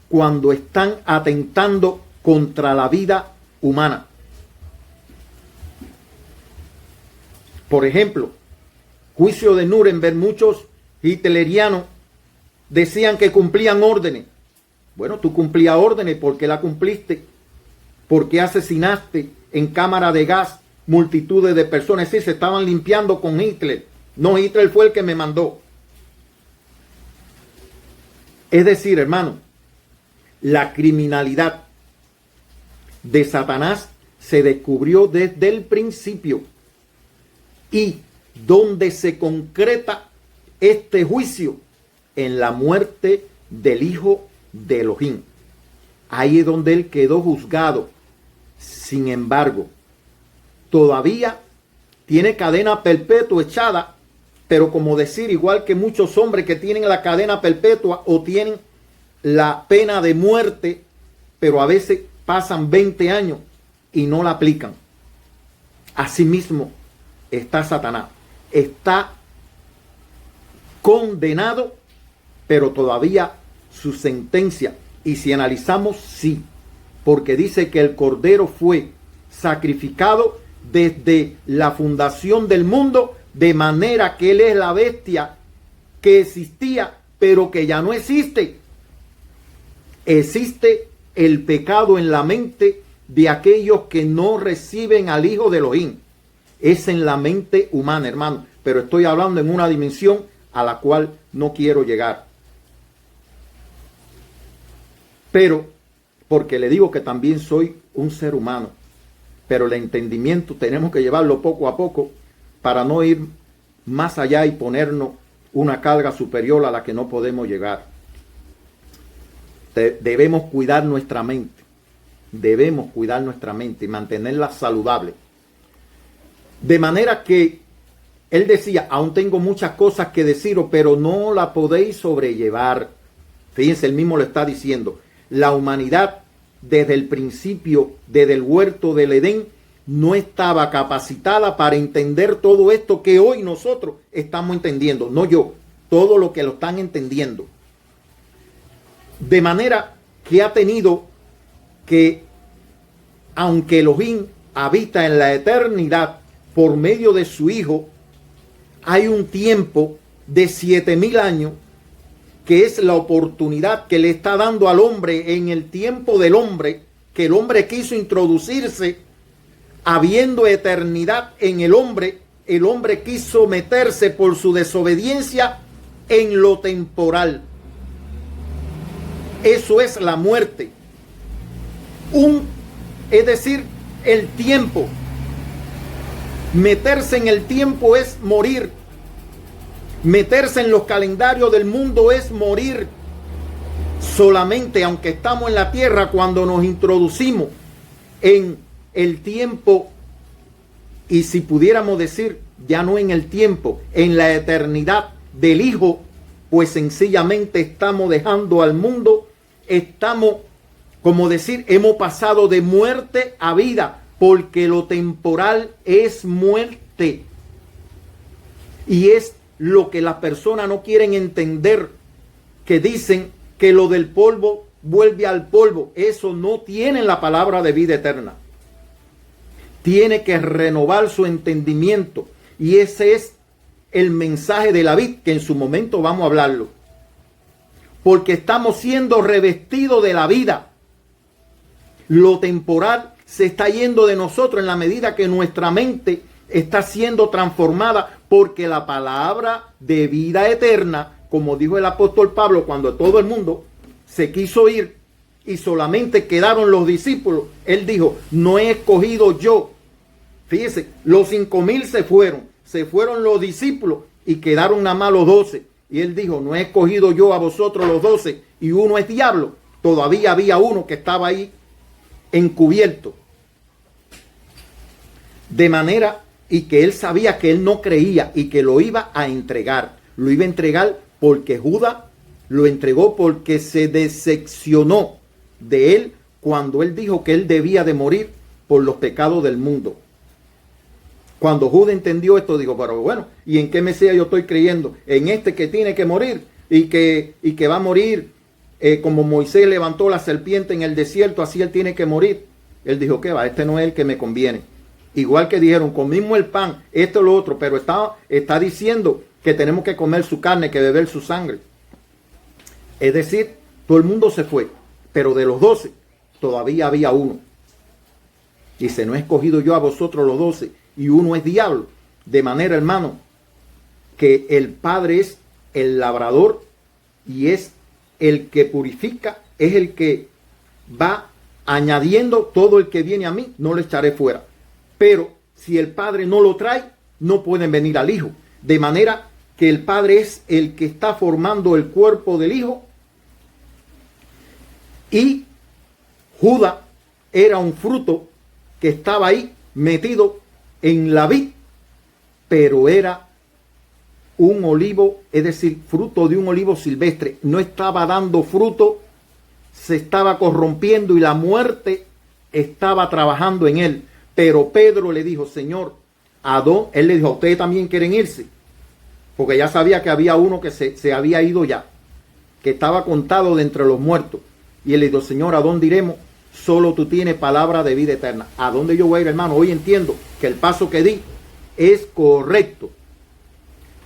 cuando están atentando contra la vida humana. Por ejemplo, juicio de Nuremberg, muchos hitlerianos decían que cumplían órdenes. Bueno, tú cumplías órdenes, ¿por qué la cumpliste? ¿Por qué asesinaste en cámara de gas multitudes de personas? Sí, se estaban limpiando con Hitler. No, Hitler fue el que me mandó. Es decir, hermano, la criminalidad de Satanás se descubrió desde el principio. Y donde se concreta este juicio, en la muerte del Hijo de Elohim. Ahí es donde él quedó juzgado. Sin embargo, todavía tiene cadena perpetua echada, pero como decir, igual que muchos hombres que tienen la cadena perpetua o tienen la pena de muerte, pero a veces pasan 20 años y no la aplican. Asimismo está Satanás. Está condenado, pero todavía su sentencia. Y si analizamos, sí, porque dice que el Cordero fue sacrificado desde la fundación del mundo, de manera que él es la bestia que existía, pero que ya no existe. Existe el pecado en la mente de aquellos que no reciben al Hijo de Elohim. Es en la mente humana, hermano, pero estoy hablando en una dimensión a la cual no quiero llegar. Pero, porque le digo que también soy un ser humano, pero el entendimiento tenemos que llevarlo poco a poco para no ir más allá y ponernos una carga superior a la que no podemos llegar. Debemos cuidar nuestra mente. Debemos cuidar nuestra mente y mantenerla saludable. De manera que él decía, aún tengo muchas cosas que deciros, pero no la podéis sobrellevar. Fíjense, él mismo lo está diciendo. La humanidad, desde el principio, desde el huerto del Edén, no estaba capacitada para entender todo esto que hoy nosotros estamos entendiendo. No yo, todo lo que lo están entendiendo. De manera que ha tenido que, aunque Elohim habita en la eternidad por medio de su Hijo, hay un tiempo de 7,000 años que es la oportunidad que le está dando al hombre en el tiempo del hombre, que el hombre quiso introducirse, habiendo eternidad en el hombre quiso meterse por su desobediencia en lo temporal. Eso es la muerte. Es decir, el tiempo. Meterse en el tiempo es morir. Meterse en los calendarios del mundo es morir. Solamente, aunque estamos en la tierra, cuando nos introducimos en el tiempo, y si pudiéramos decir, ya no en el tiempo, en la eternidad del Hijo, pues sencillamente estamos dejando al mundo, estamos, como decir, hemos pasado de muerte a vida, porque lo temporal es muerte. Y es lo que las personas no quieren entender, que dicen que lo del polvo vuelve al polvo. Eso no tiene la palabra de vida eterna. Tiene que renovar su entendimiento. Y ese es el mensaje de la vid, que en su momento vamos a hablarlo. Porque estamos siendo revestidos de la vida. Lo temporal se está yendo de nosotros en la medida que nuestra mente está siendo transformada, porque la palabra de vida eterna, como dijo el apóstol Pablo, cuando todo el mundo se quiso ir y solamente quedaron los discípulos, él dijo, no he escogido yo. Fíjese, los 5,000 se fueron los discípulos y quedaron nada más los 12. Y él dijo, no he escogido yo a vosotros los 12 y uno es diablo. Todavía había uno que estaba ahí encubierto. De manera y que él sabía que él no creía y que lo iba a entregar. Lo iba a entregar porque Judas lo entregó, porque se decepcionó de él cuando él dijo que él debía de morir por los pecados del mundo. Cuando Judas entendió esto, dijo, pero bueno, ¿y en qué Mesías yo estoy creyendo? En este que tiene que morir y que va a morir como Moisés levantó la serpiente en el desierto, así él tiene que morir. Él dijo, ¿qué va? Este no es el que me conviene. Igual que dijeron, comimos el pan, esto lo otro, pero está diciendo que tenemos que comer su carne, que beber su sangre. Es decir, todo el mundo se fue, pero de los 12 todavía había uno. Dice, no he escogido yo a vosotros los 12 y uno es diablo. De manera, hermano, que el Padre es el labrador y es el que purifica, es el que va añadiendo. Todo el que viene a mí, no lo echaré fuera. Pero si el Padre no lo trae, no pueden venir al Hijo. De manera que el Padre es el que está formando el cuerpo del Hijo. Y Judas era un fruto que estaba ahí metido en la vid, pero era un olivo, es decir, fruto de un olivo silvestre. No estaba dando fruto, se estaba corrompiendo y la muerte estaba trabajando en él. Pero Pedro le dijo, Señor, él le dijo, ¿ustedes también quieren irse? Porque ya sabía que había uno que se había ido ya, que estaba contado de entre los muertos. Y él le dijo, Señor, ¿a dónde iremos? Solo tú tienes palabra de vida eterna. ¿A dónde yo voy a ir, hermano? Hoy entiendo que el paso que di es correcto.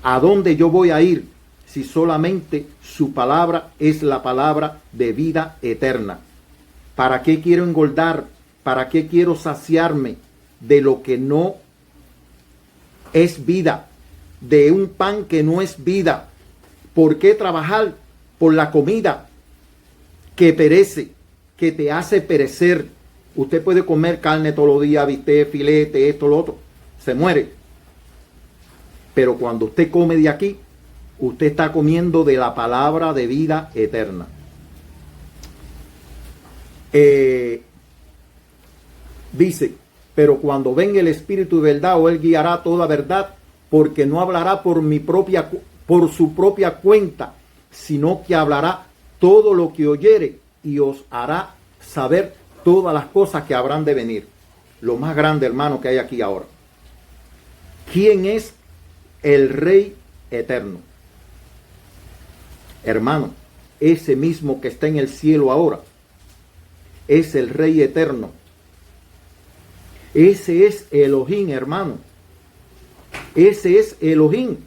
¿A dónde yo voy a ir si solamente su palabra es la palabra de vida eterna? ¿Para qué quiero engordar? ¿Para qué quiero saciarme de lo que no es vida? De un pan que no es vida. ¿Por qué trabajar por la comida que perece, que te hace perecer? Usted puede comer carne todos los días, bistec, filete, esto, lo otro. Se muere. Pero cuando usted come de aquí, usted está comiendo de la palabra de vida eterna. Dice, pero cuando venga el Espíritu de verdad, o Él guiará toda verdad, porque no hablará por su propia cuenta, sino que hablará todo lo que oyere y os hará saber todas las cosas que habrán de venir. Lo más grande, hermano, que hay aquí ahora. ¿Quién es el Rey eterno? Hermano, ese mismo que está en el cielo ahora es el Rey eterno. Ese es Elohim, hermano. Ese es Elohim.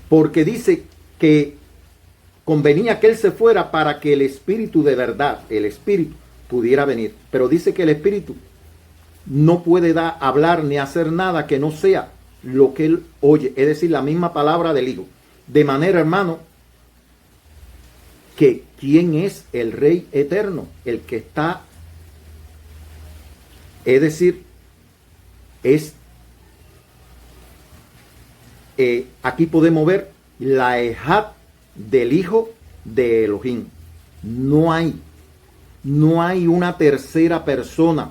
Porque dice que convenía que Él se fuera para que el Espíritu de verdad, el Espíritu, pudiera venir. Pero dice que el Espíritu no puede hablar ni hacer nada que no sea lo que Él oye. Es decir, la misma palabra del Hijo. De manera, hermano, que ¿quién es el Rey eterno? El que está, es decir, aquí podemos ver la ejad del Hijo de Elohim. No hay una tercera persona.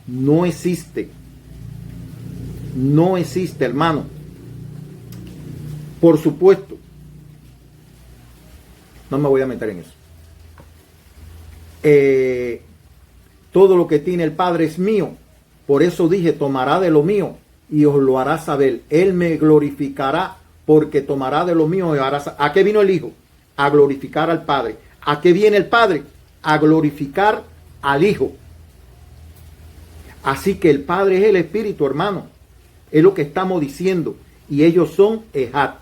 No existe. No existe, hermano. Por supuesto, no me voy a meter en eso. Todo lo que tiene el Padre es mío. Por eso dije, tomará de lo mío y os lo hará saber. Él me glorificará porque tomará de lo mío y hará saber. ¿A qué vino el Hijo? A glorificar al Padre. ¿A qué viene el Padre? A glorificar al Hijo. Así que el Padre es el Espíritu, hermano. Es lo que estamos diciendo. Y ellos son ejad.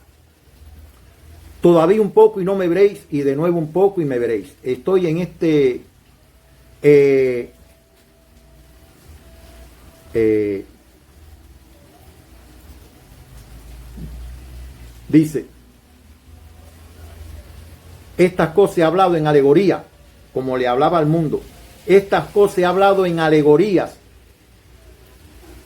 Todavía un poco y no me veréis, y de nuevo un poco y me veréis. Estoy en este dice, estas cosas he hablado en alegoría, como le hablaba al mundo. Estas cosas he hablado en alegorías.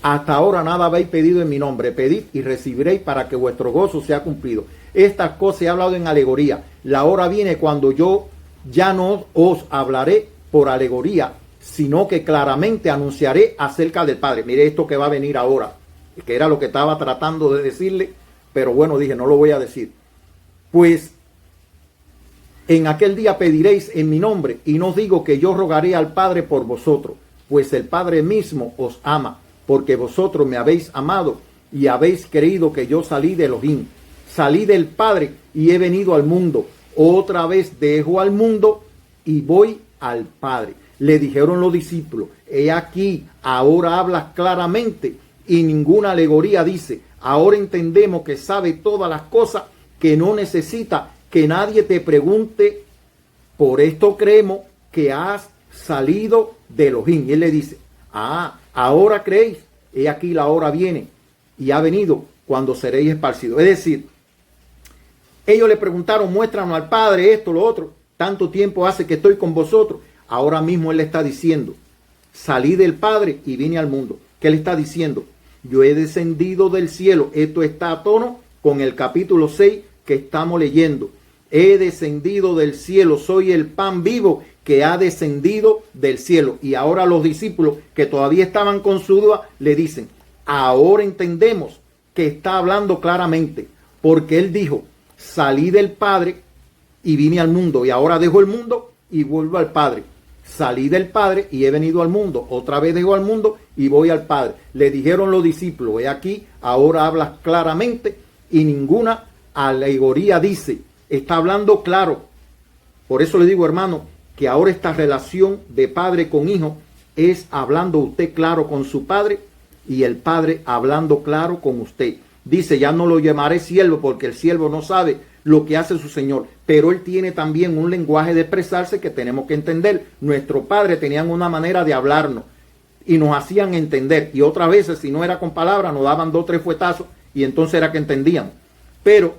Hasta ahora nada habéis pedido en mi nombre. Pedid y recibiréis para que vuestro gozo sea cumplido. Estas cosas he hablado en alegoría. La hora viene cuando yo ya no os hablaré por alegoría, sino que claramente anunciaré acerca del Padre. Mire esto que va a venir ahora, que era lo que estaba tratando de decirle, pero bueno, dije, no lo voy a decir. Pues en aquel día pediréis en mi nombre, y no os digo que yo rogaré al Padre por vosotros, pues el Padre mismo os ama, porque vosotros me habéis amado y habéis creído que yo salí de Elohim. Salí del Padre y he venido al mundo. Otra vez dejo al mundo y voy al Padre. Le dijeron los discípulos, he aquí, ahora hablas claramente y ninguna alegoría dice. Ahora entendemos que sabe todas las cosas, que no necesita que nadie te pregunte. Por esto creemos que has salido de Elohim. Y él le dice, ahora creéis, he aquí la hora viene y ha venido cuando seréis esparcidos. Es decir, ellos le preguntaron, muéstranos al Padre, esto, lo otro. Tanto tiempo hace que estoy con vosotros. Ahora mismo Él le está diciendo, salí del Padre y vine al mundo. ¿Qué le está diciendo? Yo he descendido del cielo. Esto está a tono con el capítulo 6 que estamos leyendo. He descendido del cielo, soy el pan vivo que ha descendido del cielo. Y ahora los discípulos que todavía estaban con su duda le dicen, ahora entendemos que está hablando claramente, porque Él dijo, salí del Padre y vine al mundo, y ahora dejo el mundo y vuelvo al Padre. Salí del Padre y he venido al mundo, otra vez dejo al mundo y voy al Padre. Le dijeron los discípulos, he aquí, ahora hablas claramente y ninguna alegoría dice. Está hablando claro. Por eso le digo, hermano, que ahora esta relación de padre con hijo es hablando usted claro con su padre y el padre hablando claro con usted. Dice, ya no lo llamaré siervo porque el siervo no sabe lo que hace su señor, pero él tiene también un lenguaje de expresarse que tenemos que entender. Nuestros padres tenían una manera de hablarnos y nos hacían entender, y otras veces si no era con palabras nos daban 2 o 3 fuetazos y entonces era que entendíamos. Pero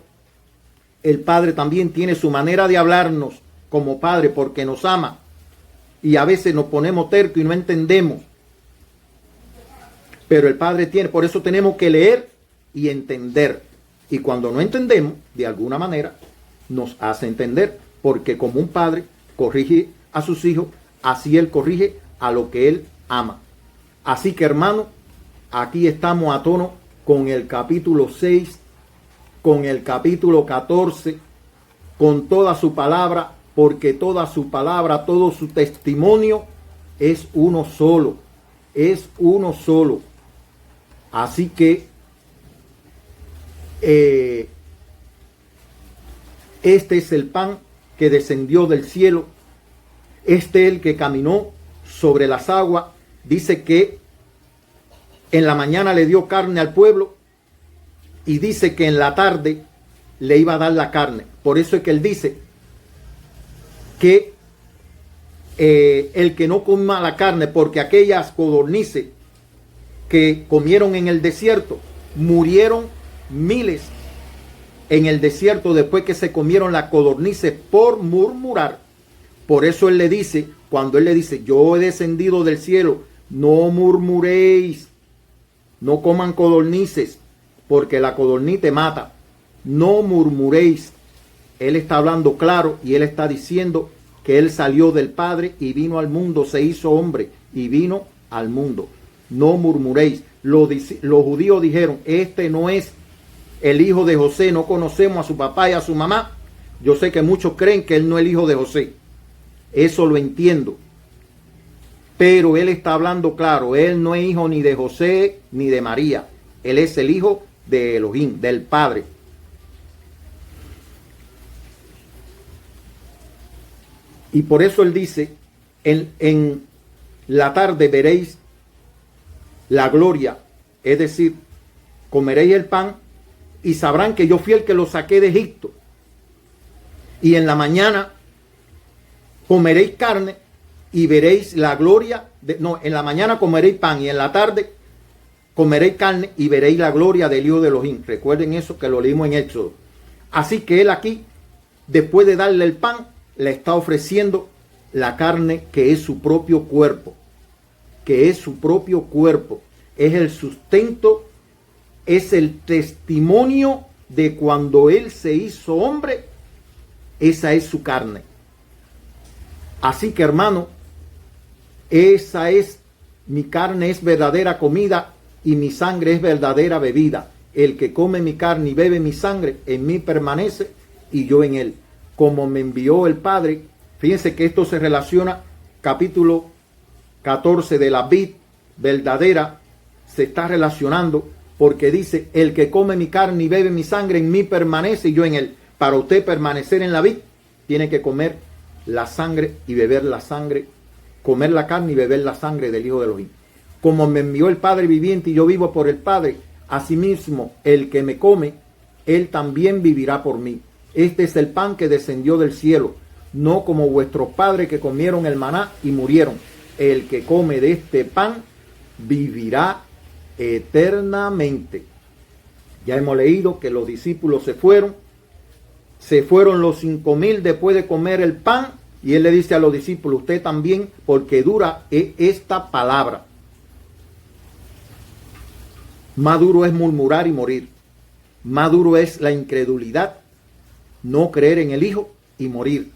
el Padre también tiene su manera de hablarnos como Padre porque nos ama, y a veces nos ponemos tercos y no entendemos, pero el Padre tiene, por eso tenemos que leer y entender, y cuando no entendemos, de alguna manera nos hace entender, porque como un padre corrige a sus hijos, así Él corrige a lo que Él ama. Así que, hermano, aquí estamos a tono con el capítulo 6, con el capítulo 14, con toda su palabra, porque toda su palabra, todo su testimonio es uno solo, es uno solo. Así que Este es el pan que descendió del cielo. Este es el que caminó sobre las aguas. Dice que en la mañana le dio carne al pueblo y dice que en la tarde le iba a dar la carne. Por eso es que él dice que el que no coma la carne, porque aquellas codornices que comieron en el desierto, murieron miles en el desierto después que se comieron las codornices por murmurar. Por eso él le dice, cuando él le dice, yo he descendido del cielo, no murmuréis, no coman codornices, porque la codorniz te mata. No murmuréis. Él está hablando claro y él está diciendo que él salió del Padre y vino al mundo, se hizo hombre y vino al mundo. No murmuréis. Los judíos dijeron, este no es el hijo de José, no conocemos a su papá y a su mamá. Yo sé que muchos creen que él no es el hijo de José. Eso lo entiendo. Pero él está hablando claro, él no es hijo ni de José ni de María. Él es el hijo de Elohim, del Padre. Y por eso él dice, en la tarde veréis la gloria, es decir, comeréis el pan y sabrán que yo fui el que lo saqué de Egipto. Y en la mañana comeréis carne y veréis la gloria. En la mañana comeréis pan y en la tarde comeréis carne y veréis la gloria del Hijo de Elohim. Recuerden eso que lo leímos en Éxodo. Así que él aquí, después de darle el pan, le está ofreciendo la carne que es su propio cuerpo. Que es su propio cuerpo. Es el sustento, es el testimonio de cuando él se hizo hombre. Esa es su carne. Así que, hermano, esa es mi carne, es verdadera comida y mi sangre es verdadera bebida. El que come mi carne y bebe mi sangre, en mí permanece y yo en él. Como me envió el Padre, fíjense que esto se relaciona, capítulo 14 de la vid verdadera, se está relacionando porque dice, el que come mi carne y bebe mi sangre, en mí permanece y yo en él. Para usted permanecer en la vid, tiene que comer la sangre y beber la sangre, comer la carne y beber la sangre del Hijo de Elohim. Como me envió el Padre viviente y yo vivo por el Padre, asimismo el que me come, él también vivirá por mí. Este es el pan que descendió del cielo, no como vuestros padres que comieron el maná y murieron. El que come de este pan vivirá eternamente. Ya hemos leído que los discípulos se fueron los 5,000 después de comer el pan, y él le dice a los discípulos, usted también, porque dura es esta palabra. Más duro es murmurar y morir. Más duro es la incredulidad, no creer en el Hijo y morir.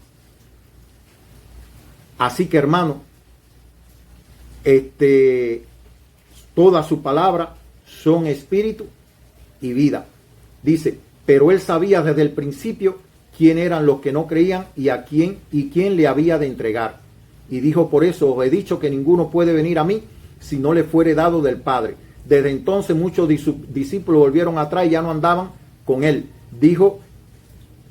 Así que, hermano, toda su palabra son espíritu y vida. Dice, pero él sabía desde el principio quién eran los que no creían y a quién le había de entregar. Y dijo, por eso os he dicho que ninguno puede venir a mí si no le fuere dado del Padre. Desde entonces muchos discípulos volvieron atrás y ya no andaban con él. Dijo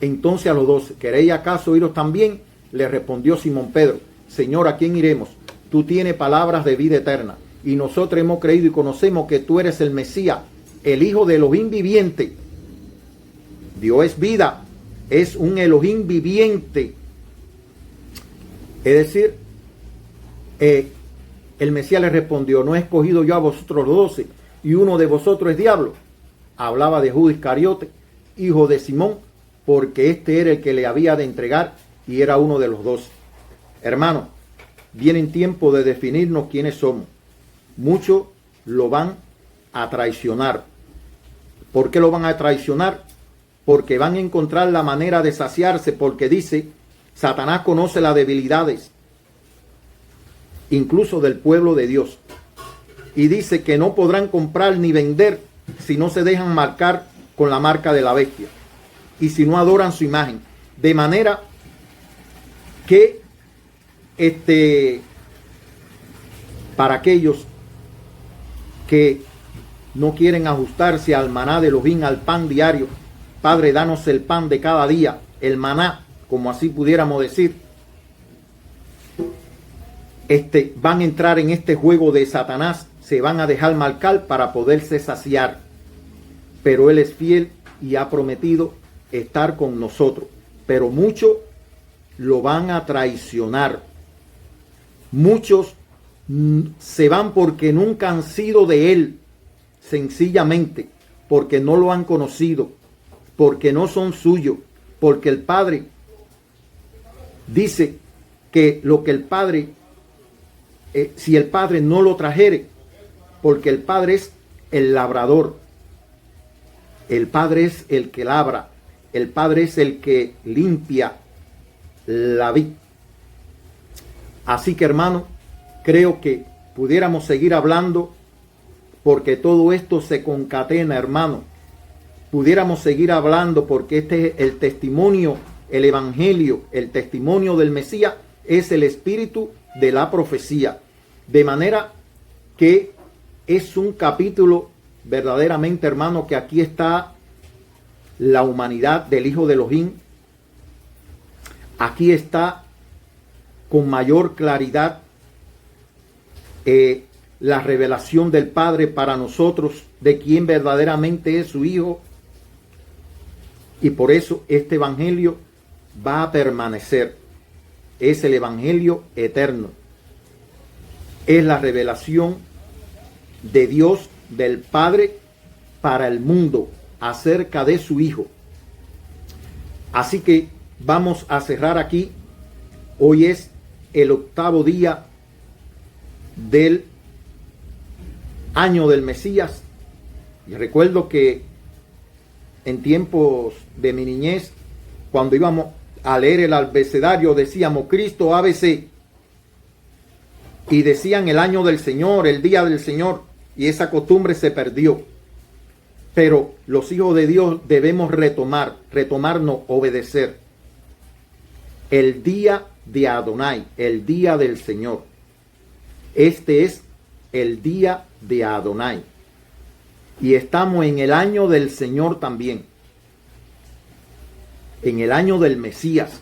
entonces a los 12, ¿queréis acaso iros también? Le respondió Simón Pedro, Señor, ¿a quién iremos? Tú tienes palabras de vida eterna, y nosotros hemos creído y conocemos que tú eres el Mesías, el Hijo de Elohim viviente. Dios es vida, es un Elohim viviente. Es decir, el Mesías le respondió, no he escogido yo a vosotros los 12, y uno de vosotros es diablo. Hablaba de Judas Iscariote, hijo de Simón, porque este era el que le había de entregar y era uno de los 12. Hermano, viene el tiempo de definirnos quiénes somos. Muchos lo van a traicionar. ¿Por qué lo van a traicionar? Porque van a encontrar la manera de saciarse, porque dice, Satanás conoce las debilidades, incluso del pueblo de Dios. Y dice que no podrán comprar ni vender si no se dejan marcar con la marca de la bestia y si no adoran su imagen. De manera que para aquellos que no quieren ajustarse al maná de Elohim, al pan diario, Padre, danos el pan de cada día, el maná, como así pudiéramos decir, van a entrar en este juego de Satanás, se van a dejar marcar para poderse saciar. Pero Él es fiel y ha prometido estar con nosotros. Pero muchos lo van a traicionar. Muchos se van porque nunca han sido de Él, sencillamente porque no lo han conocido, porque no son suyos, porque el Padre dice que lo que el Padre, si el Padre no lo trajere, porque el Padre es el labrador, el Padre es el que labra, el Padre es el que limpia la vid. Así que, hermano, creo que pudiéramos seguir hablando, porque todo esto se concatena, hermano. Pudiéramos seguir hablando porque este es el testimonio, el evangelio, el testimonio del Mesías es el espíritu de la profecía. De manera que es un capítulo verdaderamente, hermano, que aquí está la humanidad del Hijo de Elohim. Aquí está con mayor claridad la revelación del Padre para nosotros de quién verdaderamente es su Hijo. Y por eso este evangelio va a permanecer. Es el evangelio eterno. Es la revelación de Dios, del Padre, para el mundo acerca de su Hijo. Así que vamos a cerrar aquí. Hoy es el 8º día del año del Mesías. Y recuerdo que en tiempos de mi niñez, cuando íbamos a leer el abecedario, decíamos Cristo ABC. Y decían el año del Señor, el día del Señor. Y esa costumbre se perdió. Pero los hijos de Dios debemos retomarnos, obedecer. El día de Adonai, el día del Señor. Este es el día de Adonai. Y estamos en el año del Señor también. En el año del Mesías.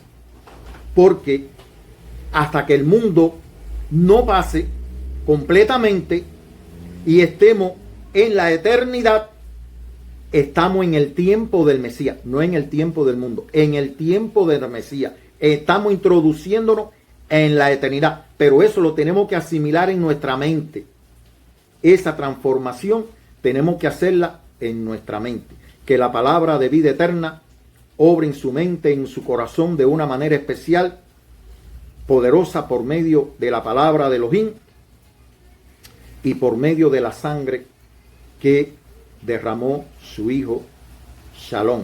Porque hasta que el mundo no pase completamente y estemos en la eternidad, estamos en el tiempo del Mesías, no en el tiempo del mundo, en el tiempo del Mesías. Estamos introduciéndonos en la eternidad, pero eso lo tenemos que asimilar en nuestra mente. Esa transformación tenemos que hacerla en nuestra mente. Que la palabra de vida eterna obre en su mente, en su corazón de una manera especial, poderosa, por medio de la palabra de Elohim y por medio de la sangre que derramó su Hijo. Shalom.